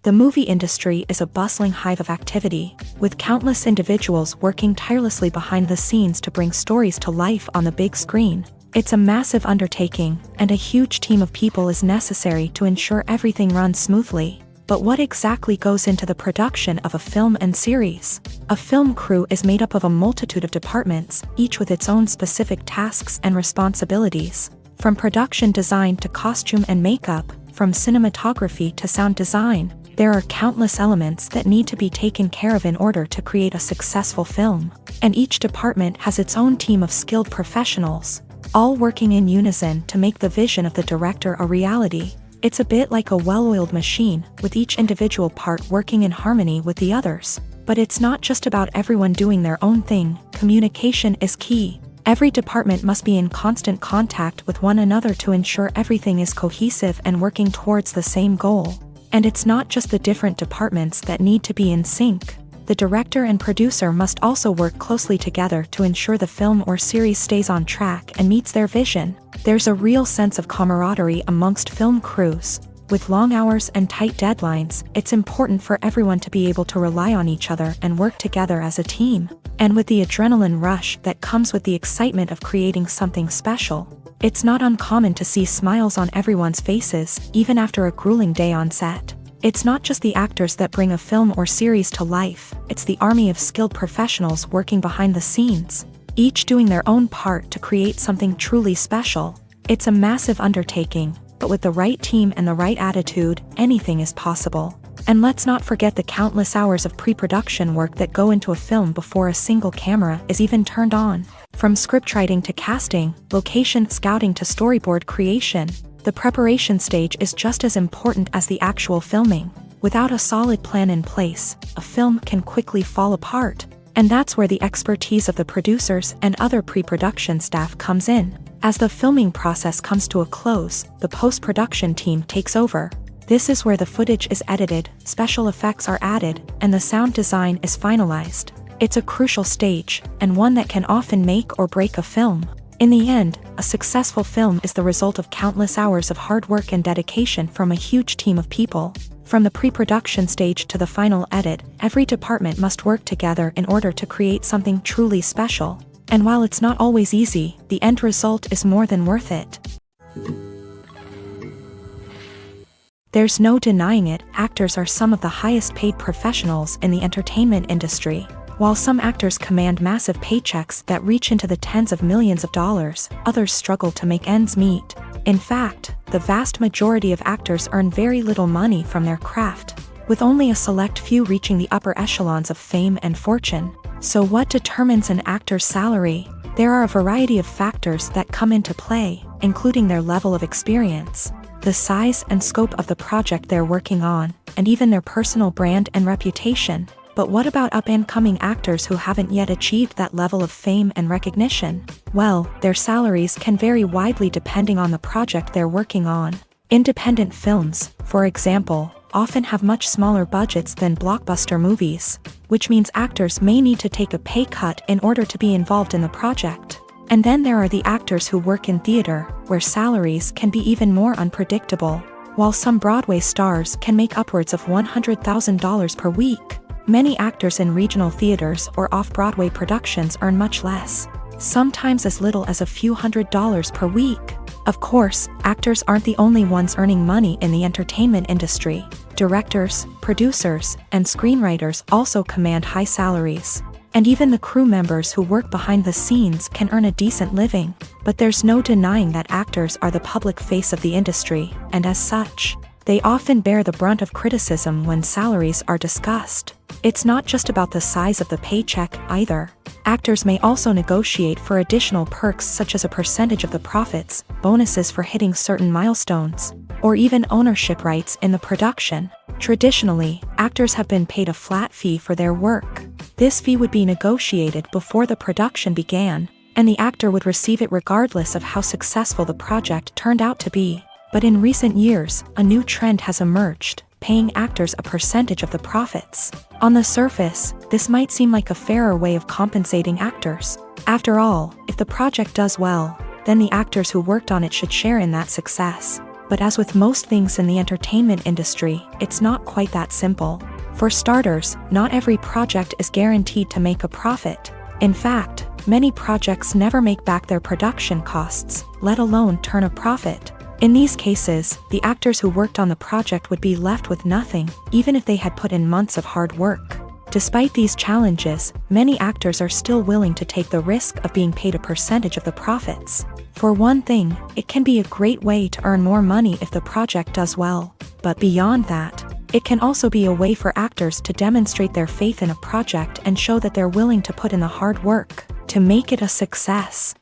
The movie industry is a bustling hive of activity, with countless individuals working tirelessly behind the scenes to bring stories to life on the big screen. It's a massive undertaking, and a huge team of people is necessary to ensure everything runs smoothly. But what exactly goes into the production of a film and series? A film crew is made up of a multitude of departments, each with its own specific tasks and responsibilities. From production design to costume and makeup, from cinematography to sound design, there are countless elements that need to be taken care of in order to create a successful film. And each department has its own team of skilled professionals, all working in unison to make the vision of the director a reality. It's a bit like a well-oiled machine, with each individual part working in harmony with the others. But it's not just about everyone doing their own thing. Communication is key. Every department must be in constant contact with one another to ensure everything is cohesive and working towards the same goal. And it's not just the different departments that need to be in sync. The director and producer must also work closely together to ensure the film or series stays on track and meets their vision. There's a real sense of camaraderie amongst film crews. With long hours and tight deadlines, it's important for everyone to be able to rely on each other and work together as a team. And with the adrenaline rush that comes with the excitement of creating something special, it's not uncommon to see smiles on everyone's faces, even after a grueling day on set. It's not just the actors that bring a film or series to life, it's the army of skilled professionals working behind the scenes, each doing their own part to create something truly special. It's a massive undertaking, but with the right team and the right attitude, anything is possible. And let's not forget the countless hours of pre-production work that go into a film before a single camera is even turned on. From scriptwriting to casting, location scouting to storyboard creation, the preparation stage is just as important as the actual filming. Without a solid plan in place, a film can quickly fall apart. And that's where the expertise of the producers and other pre-production staff comes in. As the filming process comes to a close, the post-production team takes over. This is where the footage is edited, special effects are added, and the sound design is finalized. It's a crucial stage, and one that can often make or break a film. In the end, a successful film is the result of countless hours of hard work and dedication from a huge team of people. From the pre-production stage to the final edit, every department must work together in order to create something truly special. And while it's not always easy, the end result is more than worth it. There's no denying it, actors are some of the highest paid professionals in the entertainment industry. While some actors command massive paychecks that reach into the tens of millions of dollars, others struggle to make ends meet. In fact, the vast majority of actors earn very little money from their craft, with only a select few reaching the upper echelons of fame and fortune. So what determines an actor's salary? There are a variety of factors that come into play, including their level of experience, the size and scope of the project they're working on, and even their personal brand and reputation. But what about up-and-coming actors who haven't yet achieved that level of fame and recognition? Well, their salaries can vary widely depending on the project they're working on. Independent films, for example, often have much smaller budgets than blockbuster movies, which means actors may need to take a pay cut in order to be involved in the project. And then there are the actors who work in theater, where salaries can be even more unpredictable. While some Broadway stars can make upwards of $100,000 per week, many actors in regional theaters or off-Broadway productions earn much less, sometimes as little as a few $100s per week. Of course, actors aren't the only ones earning money in the entertainment industry. Directors, producers, and screenwriters also command high salaries. And even the crew members who work behind the scenes can earn a decent living. But there's no denying that actors are the public face of the industry, and as such, they often bear the brunt of criticism when salaries are discussed. It's not just about the size of the paycheck, either. Actors may also negotiate for additional perks such as a percentage of the profits, bonuses for hitting certain milestones, or even ownership rights in the production. Traditionally, actors have been paid a flat fee for their work. This fee would be negotiated before the production began, and the actor would receive it regardless of how successful the project turned out to be. But in recent years, a new trend has emerged, paying actors a percentage of the profits. On the surface, this might seem like a fairer way of compensating actors. After all, if the project does well, then the actors who worked on it should share in that success. But as with most things in the entertainment industry, it's not quite that simple. For starters, not every project is guaranteed to make a profit. In fact, many projects never make back their production costs, let alone turn a profit. In these cases, the actors who worked on the project would be left with nothing, even if they had put in months of hard work. Despite these challenges, many actors are still willing to take the risk of being paid a percentage of the profits. For one thing, it can be a great way to earn more money if the project does well. But beyond that, it can also be a way for actors to demonstrate their faith in a project and show that they're willing to put in the hard work to make it a success.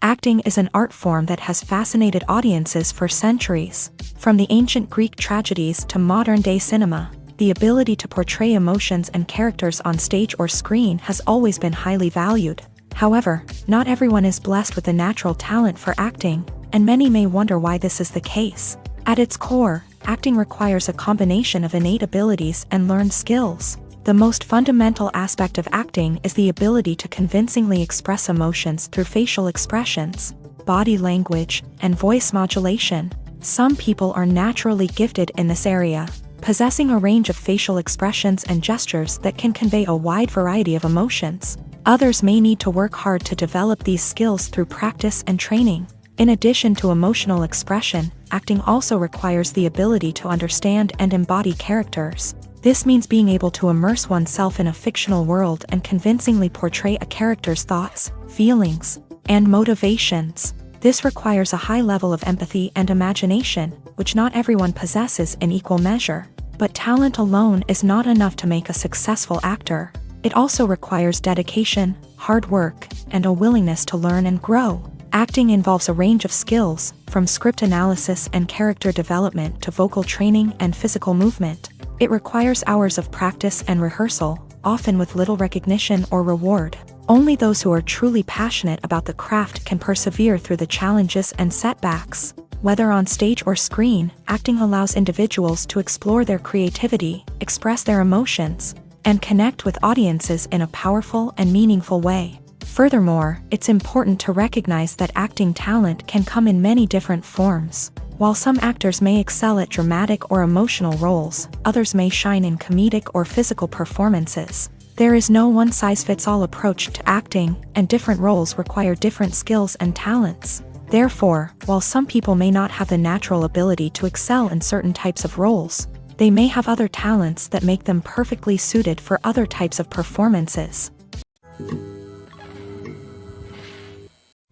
Acting is an art form that has fascinated audiences for centuries. From the ancient Greek tragedies to modern-day cinema, the ability to portray emotions and characters on stage or screen has always been highly valued. However, not everyone is blessed with a natural talent for acting, and many may wonder why this is the case. At its core, acting requires a combination of innate abilities and learned skills. The most fundamental aspect of acting is the ability to convincingly express emotions through facial expressions, body language, and voice modulation. Some people are naturally gifted in this area, possessing a range of facial expressions and gestures that can convey a wide variety of emotions. Others may need to work hard to develop these skills through practice and training. In addition to emotional expression, acting also requires the ability to understand and embody characters. This means being able to immerse oneself in a fictional world and convincingly portray a character's thoughts, feelings, and motivations. This requires a high level of empathy and imagination, which not everyone possesses in equal measure. But talent alone is not enough to make a successful actor. It also requires dedication, hard work, and a willingness to learn and grow. Acting involves a range of skills, from script analysis and character development to vocal training and physical movement. It requires hours of practice and rehearsal, often with little recognition or reward. Only those who are truly passionate about the craft can persevere through the challenges and setbacks. Whether on stage or screen, acting allows individuals to explore their creativity, express their emotions, and connect with audiences in a powerful and meaningful way. Furthermore, it's important to recognize that acting talent can come in many different forms. While some actors may excel at dramatic or emotional roles, others may shine in comedic or physical performances. There is no one-size-fits-all approach to acting, and different roles require different skills and talents. Therefore, while some people may not have the natural ability to excel in certain types of roles, they may have other talents that make them perfectly suited for other types of performances.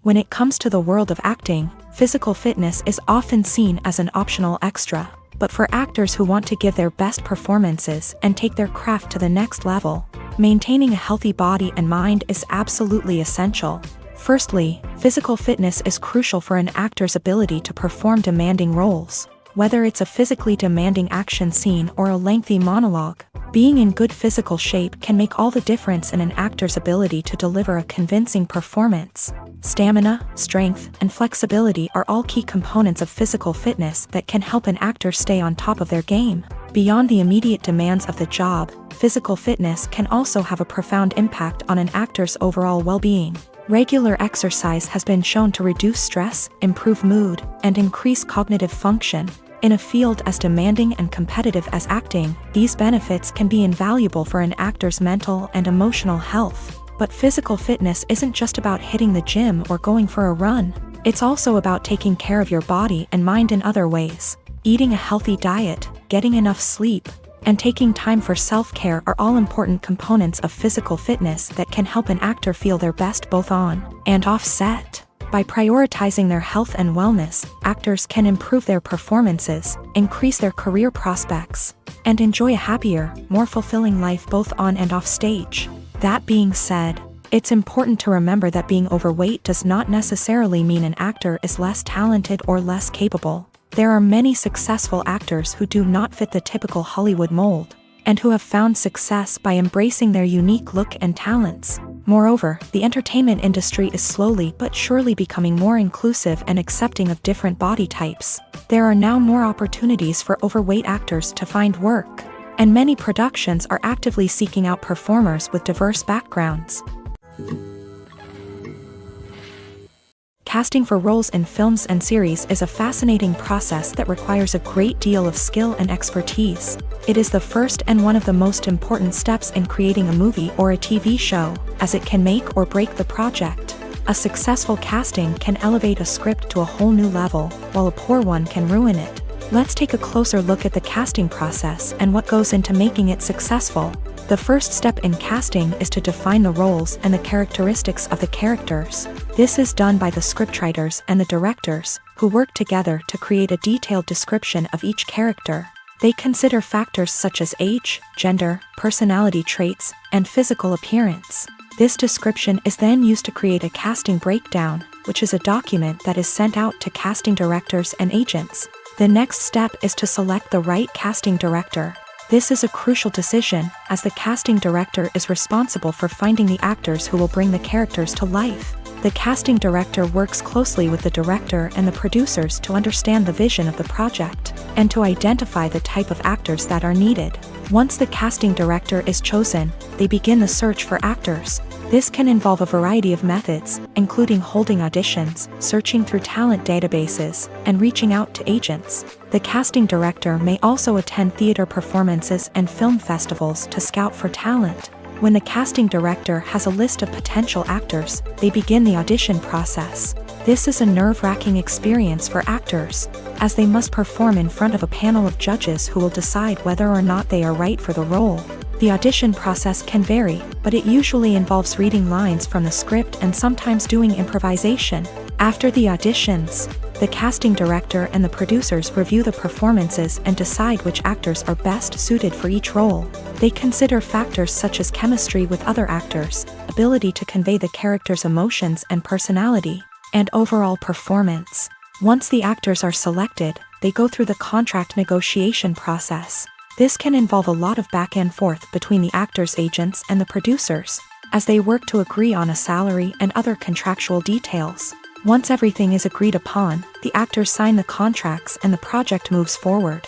When it comes to the world of acting, physical fitness is often seen as an optional extra. But for actors who want to give their best performances and take their craft to the next level, maintaining a healthy body and mind is absolutely essential. Firstly, physical fitness is crucial for an actor's ability to perform demanding roles. Whether it's a physically demanding action scene or a lengthy monologue, being in good physical shape can make all the difference in an actor's ability to deliver a convincing performance. Stamina, strength, and flexibility are all key components of physical fitness that can help an actor stay on top of their game. Beyond the immediate demands of the job, physical fitness can also have a profound impact on an actor's overall well-being. Regular exercise has been shown to reduce stress, improve mood, and increase cognitive function. In a field as demanding and competitive as acting, these benefits can be invaluable for an actor's mental and emotional health. But physical fitness isn't just about hitting the gym or going for a run. It's also about taking care of your body and mind in other ways. Eating a healthy diet, getting enough sleep, and taking time for self-care are all important components of physical fitness that can help an actor feel their best both on and off set. By prioritizing their health and wellness, actors can improve their performances, increase their career prospects, and enjoy a happier, more fulfilling life both on and off stage. That being said, it's important to remember that being overweight does not necessarily mean an actor is less talented or less capable. There are many successful actors who do not fit the typical Hollywood mold, and who have found success by embracing their unique look and talents. Moreover, the entertainment industry is slowly but surely becoming more inclusive and accepting of different body types. There are now more opportunities for overweight actors to find work, and many productions are actively seeking out performers with diverse backgrounds. Casting for roles in films and series is a fascinating process that requires a great deal of skill and expertise. It is the first and one of the most important steps in creating a movie or a TV show, as it can make or break the project. A successful casting can elevate a script to a whole new level, while a poor one can ruin it. Let's take a closer look at the casting process and what goes into making it successful. The first step in casting is to define the roles and the characteristics of the characters. This is done by the scriptwriters and the directors, who work together to create a detailed description of each character. They consider factors such as age, gender, personality traits, and physical appearance. This description is then used to create a casting breakdown, which is a document that is sent out to casting directors and agents. The next step is to select the right casting director. This is a crucial decision, as the casting director is responsible for finding the actors who will bring the characters to life. The casting director works closely with the director and the producers to understand the vision of the project, and to identify the type of actors that are needed. Once the casting director is chosen, they begin the search for actors. This can involve a variety of methods, including holding auditions, searching through talent databases, and reaching out to agents. The casting director may also attend theater performances and film festivals to scout for talent. When the casting director has a list of potential actors, they begin the audition process. This is a nerve-wracking experience for actors, as they must perform in front of a panel of judges who will decide whether or not they are right for the role. The audition process can vary, but it usually involves reading lines from the script and sometimes doing improvisation. After the auditions, the casting director and the producers review the performances and decide which actors are best suited for each role. They consider factors such as chemistry with other actors, ability to convey the character's emotions and personality, and overall performance. Once the actors are selected, they go through the contract negotiation process. This can involve a lot of back and forth between the actors' agents and the producers, as they work to agree on a salary and other contractual details. Once everything is agreed upon, the actors sign the contracts and the project moves forward.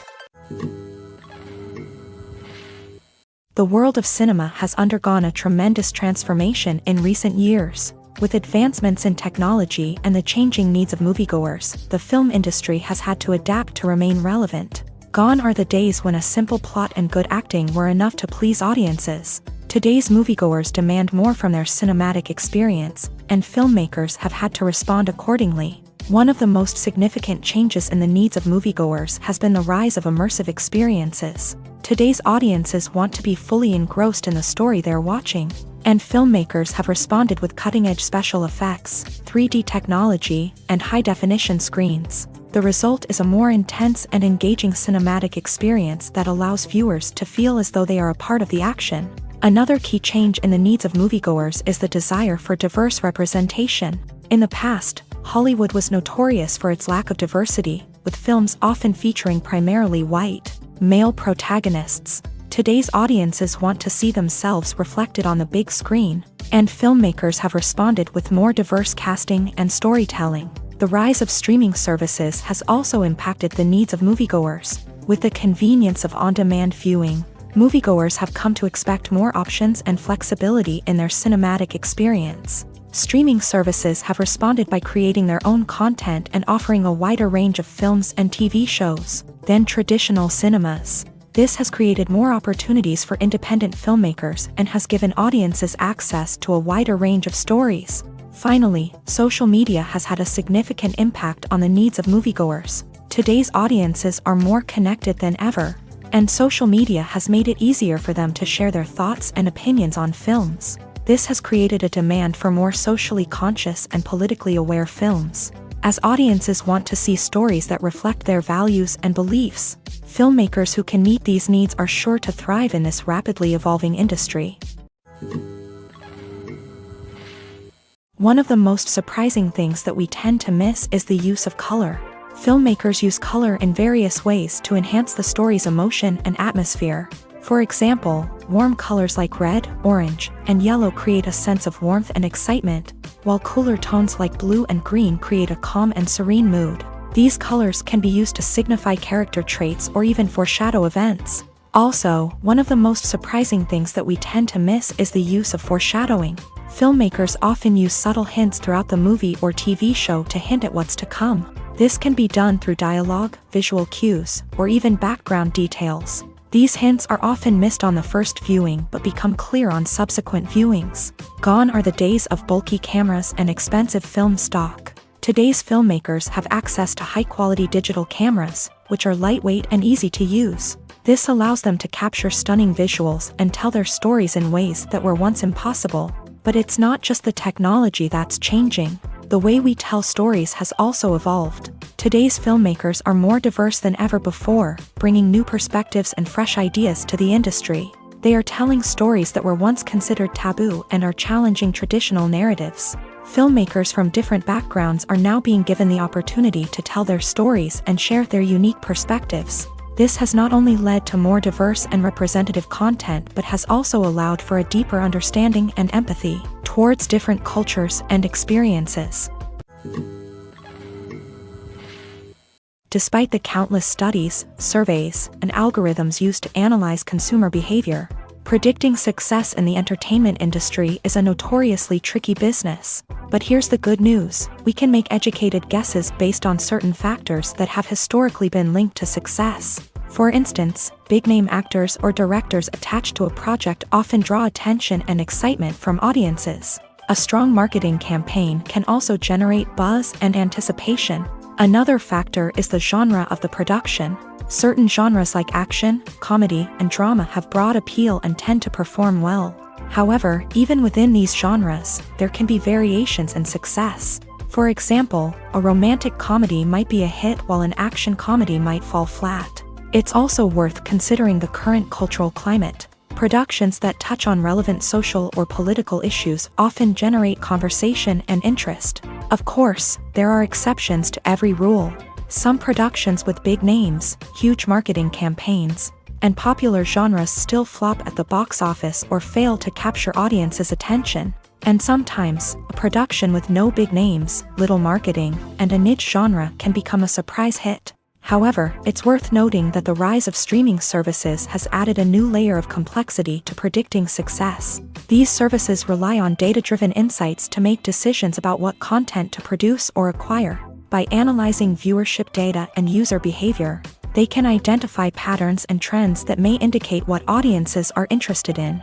The world of cinema has undergone a tremendous transformation in recent years. With advancements in technology and the changing needs of moviegoers, the film industry has had to adapt to remain relevant. Gone are the days when a simple plot and good acting were enough to please audiences. Today's moviegoers demand more from their cinematic experience, and filmmakers have had to respond accordingly. One of the most significant changes in the needs of moviegoers has been the rise of immersive experiences. Today's audiences want to be fully engrossed in the story they're watching, and filmmakers have responded with cutting-edge special effects, 3D technology, and high-definition screens. The result is a more intense and engaging cinematic experience that allows viewers to feel as though they are a part of the action. Another key change in the needs of moviegoers is the desire for diverse representation. In the past, Hollywood was notorious for its lack of diversity, with films often featuring primarily white, male protagonists. Today's audiences want to see themselves reflected on the big screen, and filmmakers have responded with more diverse casting and storytelling. The rise of streaming services has also impacted the needs of moviegoers. With the convenience of on-demand viewing, moviegoers have come to expect more options and flexibility in their cinematic experience. Streaming services have responded by creating their own content and offering a wider range of films and TV shows than traditional cinemas. This has created more opportunities for independent filmmakers and has given audiences access to a wider range of stories. Finally, social media has had a significant impact on the needs of moviegoers. Today's audiences are more connected than ever, and social media has made it easier for them to share their thoughts and opinions on films. This has created a demand for more socially conscious and politically aware films. As audiences want to see stories that reflect their values and beliefs, filmmakers who can meet these needs are sure to thrive in this rapidly evolving industry. One of the most surprising things that we tend to miss is the use of color. Filmmakers use color in various ways to enhance the story's emotion and atmosphere. For example, warm colors like red, orange, and yellow create a sense of warmth and excitement, while cooler tones like blue and green create a calm and serene mood. These colors can be used to signify character traits or even foreshadow events. Also, one of the most surprising things that we tend to miss is the use of foreshadowing. Filmmakers often use subtle hints throughout the movie or TV show to hint at what's to come. This can be done through dialogue, visual cues, or even background details. These hints are often missed on the first viewing but become clear on subsequent viewings. Gone are the days of bulky cameras and expensive film stock. Today's filmmakers have access to high-quality digital cameras, which are lightweight and easy to use. This allows them to capture stunning visuals and tell their stories in ways that were once impossible. But it's not just the technology that's changing. The way we tell stories has also evolved. Today's filmmakers are more diverse than ever before, bringing new perspectives and fresh ideas to the industry. They are telling stories that were once considered taboo and are challenging traditional narratives. Filmmakers from different backgrounds are now being given the opportunity to tell their stories and share their unique perspectives. This has not only led to more diverse and representative content but has also allowed for a deeper understanding and empathy towards different cultures and experiences. Despite the countless studies, surveys, and algorithms used to analyze consumer behavior, predicting success in the entertainment industry is a notoriously tricky business. But here's the good news: we can make educated guesses based on certain factors that have historically been linked to success. For instance, big-name actors or directors attached to a project often draw attention and excitement from audiences. A strong marketing campaign can also generate buzz and anticipation. Another factor is the genre of the production. Certain genres like action, comedy, and drama have broad appeal and tend to perform well. However, even within these genres, there can be variations in success. For example, a romantic comedy might be a hit while an action comedy might fall flat. It's also worth considering the current cultural climate. Productions that touch on relevant social or political issues often generate conversation and interest. Of course, there are exceptions to every rule. Some productions with big names, huge marketing campaigns, and popular genres still flop at the box office or fail to capture audiences' attention. And sometimes, a production with no big names, little marketing, and a niche genre can become a surprise hit. However, it's worth noting that the rise of streaming services has added a new layer of complexity to predicting success. These services rely on data-driven insights to make decisions about what content to produce or acquire. By analyzing viewership data and user behavior, they can identify patterns and trends that may indicate what audiences are interested in.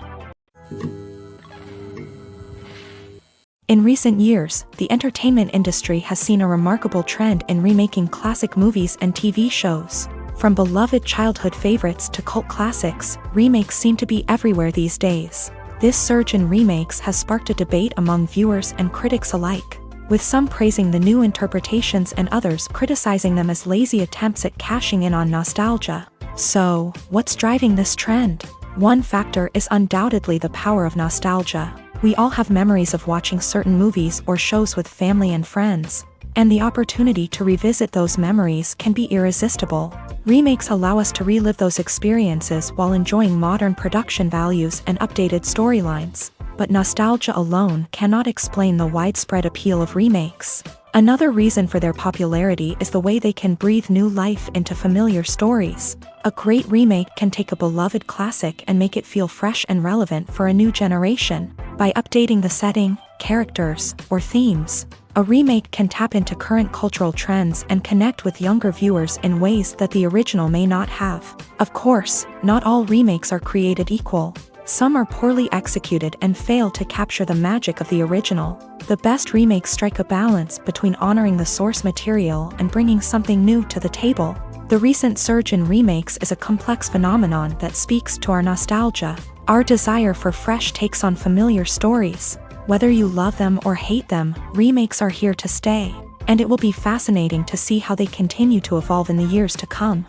In recent years, the entertainment industry has seen a remarkable trend in remaking classic movies and TV shows. From beloved childhood favorites to cult classics, remakes seem to be everywhere these days. This surge in remakes has sparked a debate among viewers and critics alike, with some praising the new interpretations and others criticizing them as lazy attempts at cashing in on nostalgia. So, what's driving this trend? One factor is undoubtedly the power of nostalgia. We all have memories of watching certain movies or shows with family and friends, and the opportunity to revisit those memories can be irresistible. Remakes allow us to relive those experiences while enjoying modern production values and updated storylines. But nostalgia alone cannot explain the widespread appeal of remakes. Another reason for their popularity is the way they can breathe new life into familiar stories. A great remake can take a beloved classic and make it feel fresh and relevant for a new generation. By updating the setting, characters, or themes, a remake can tap into current cultural trends and connect with younger viewers in ways that the original may not have. Of course, not all remakes are created equal. Some are poorly executed and fail to capture the magic of the original. The best remakes strike a balance between honoring the source material and bringing something new to the table. The recent surge in remakes is a complex phenomenon that speaks to our nostalgia, our desire for fresh takes on familiar stories. Whether you love them or hate them, remakes are here to stay, and it will be fascinating to see how they continue to evolve in the years to come.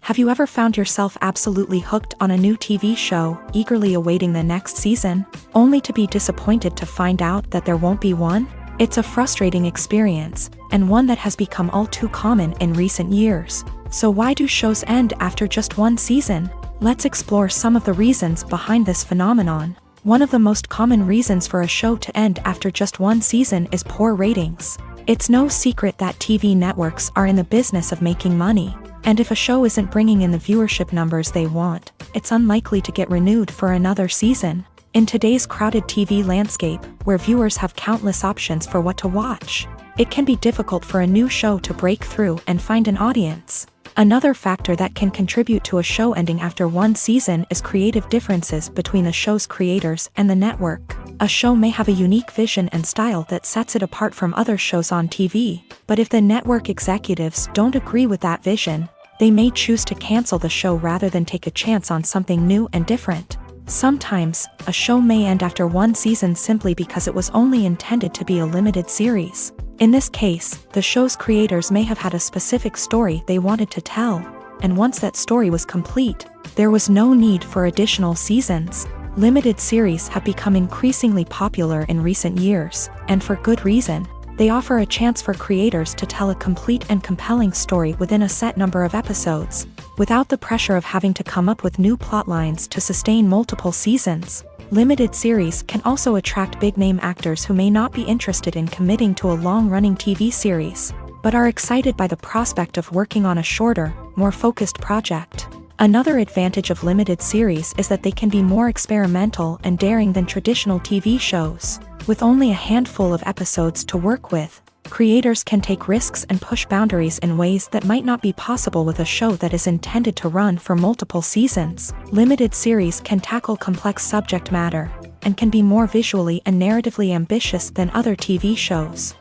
Have you ever found yourself absolutely hooked on a new TV show, eagerly awaiting the next season, only to be disappointed to find out that there won't be one? It's a frustrating experience, and one that has become all too common in recent years. So why do shows end after just one season? Let's explore some of the reasons behind this phenomenon. One of the most common reasons for a show to end after just one season is poor ratings. It's no secret that TV networks are in the business of making money. And if a show isn't bringing in the viewership numbers they want, it's unlikely to get renewed for another season. In today's crowded TV landscape, where viewers have countless options for what to watch, it can be difficult for a new show to break through and find an audience. Another factor that can contribute to a show ending after one season is creative differences between the show's creators and the network. A show may have a unique vision and style that sets it apart from other shows on TV, but if the network executives don't agree with that vision, they may choose to cancel the show rather than take a chance on something new and different. Sometimes, a show may end after one season simply because it was only intended to be a limited series. In this case, the show's creators may have had a specific story they wanted to tell, and once that story was complete, there was no need for additional seasons. Limited series have become increasingly popular in recent years, and for good reason. They offer a chance for creators to tell a complete and compelling story within a set number of episodes, without the pressure of having to come up with new plotlines to sustain multiple seasons. Limited series can also attract big-name actors who may not be interested in committing to a long-running TV series, but are excited by the prospect of working on a shorter, more focused project. Another advantage of limited series is that they can be more experimental and daring than traditional TV shows. With only a handful of episodes to work with, creators can take risks and push boundaries in ways that might not be possible with a show that is intended to run for multiple seasons. Limited series can tackle complex subject matter, and can be more visually and narratively ambitious than other TV shows.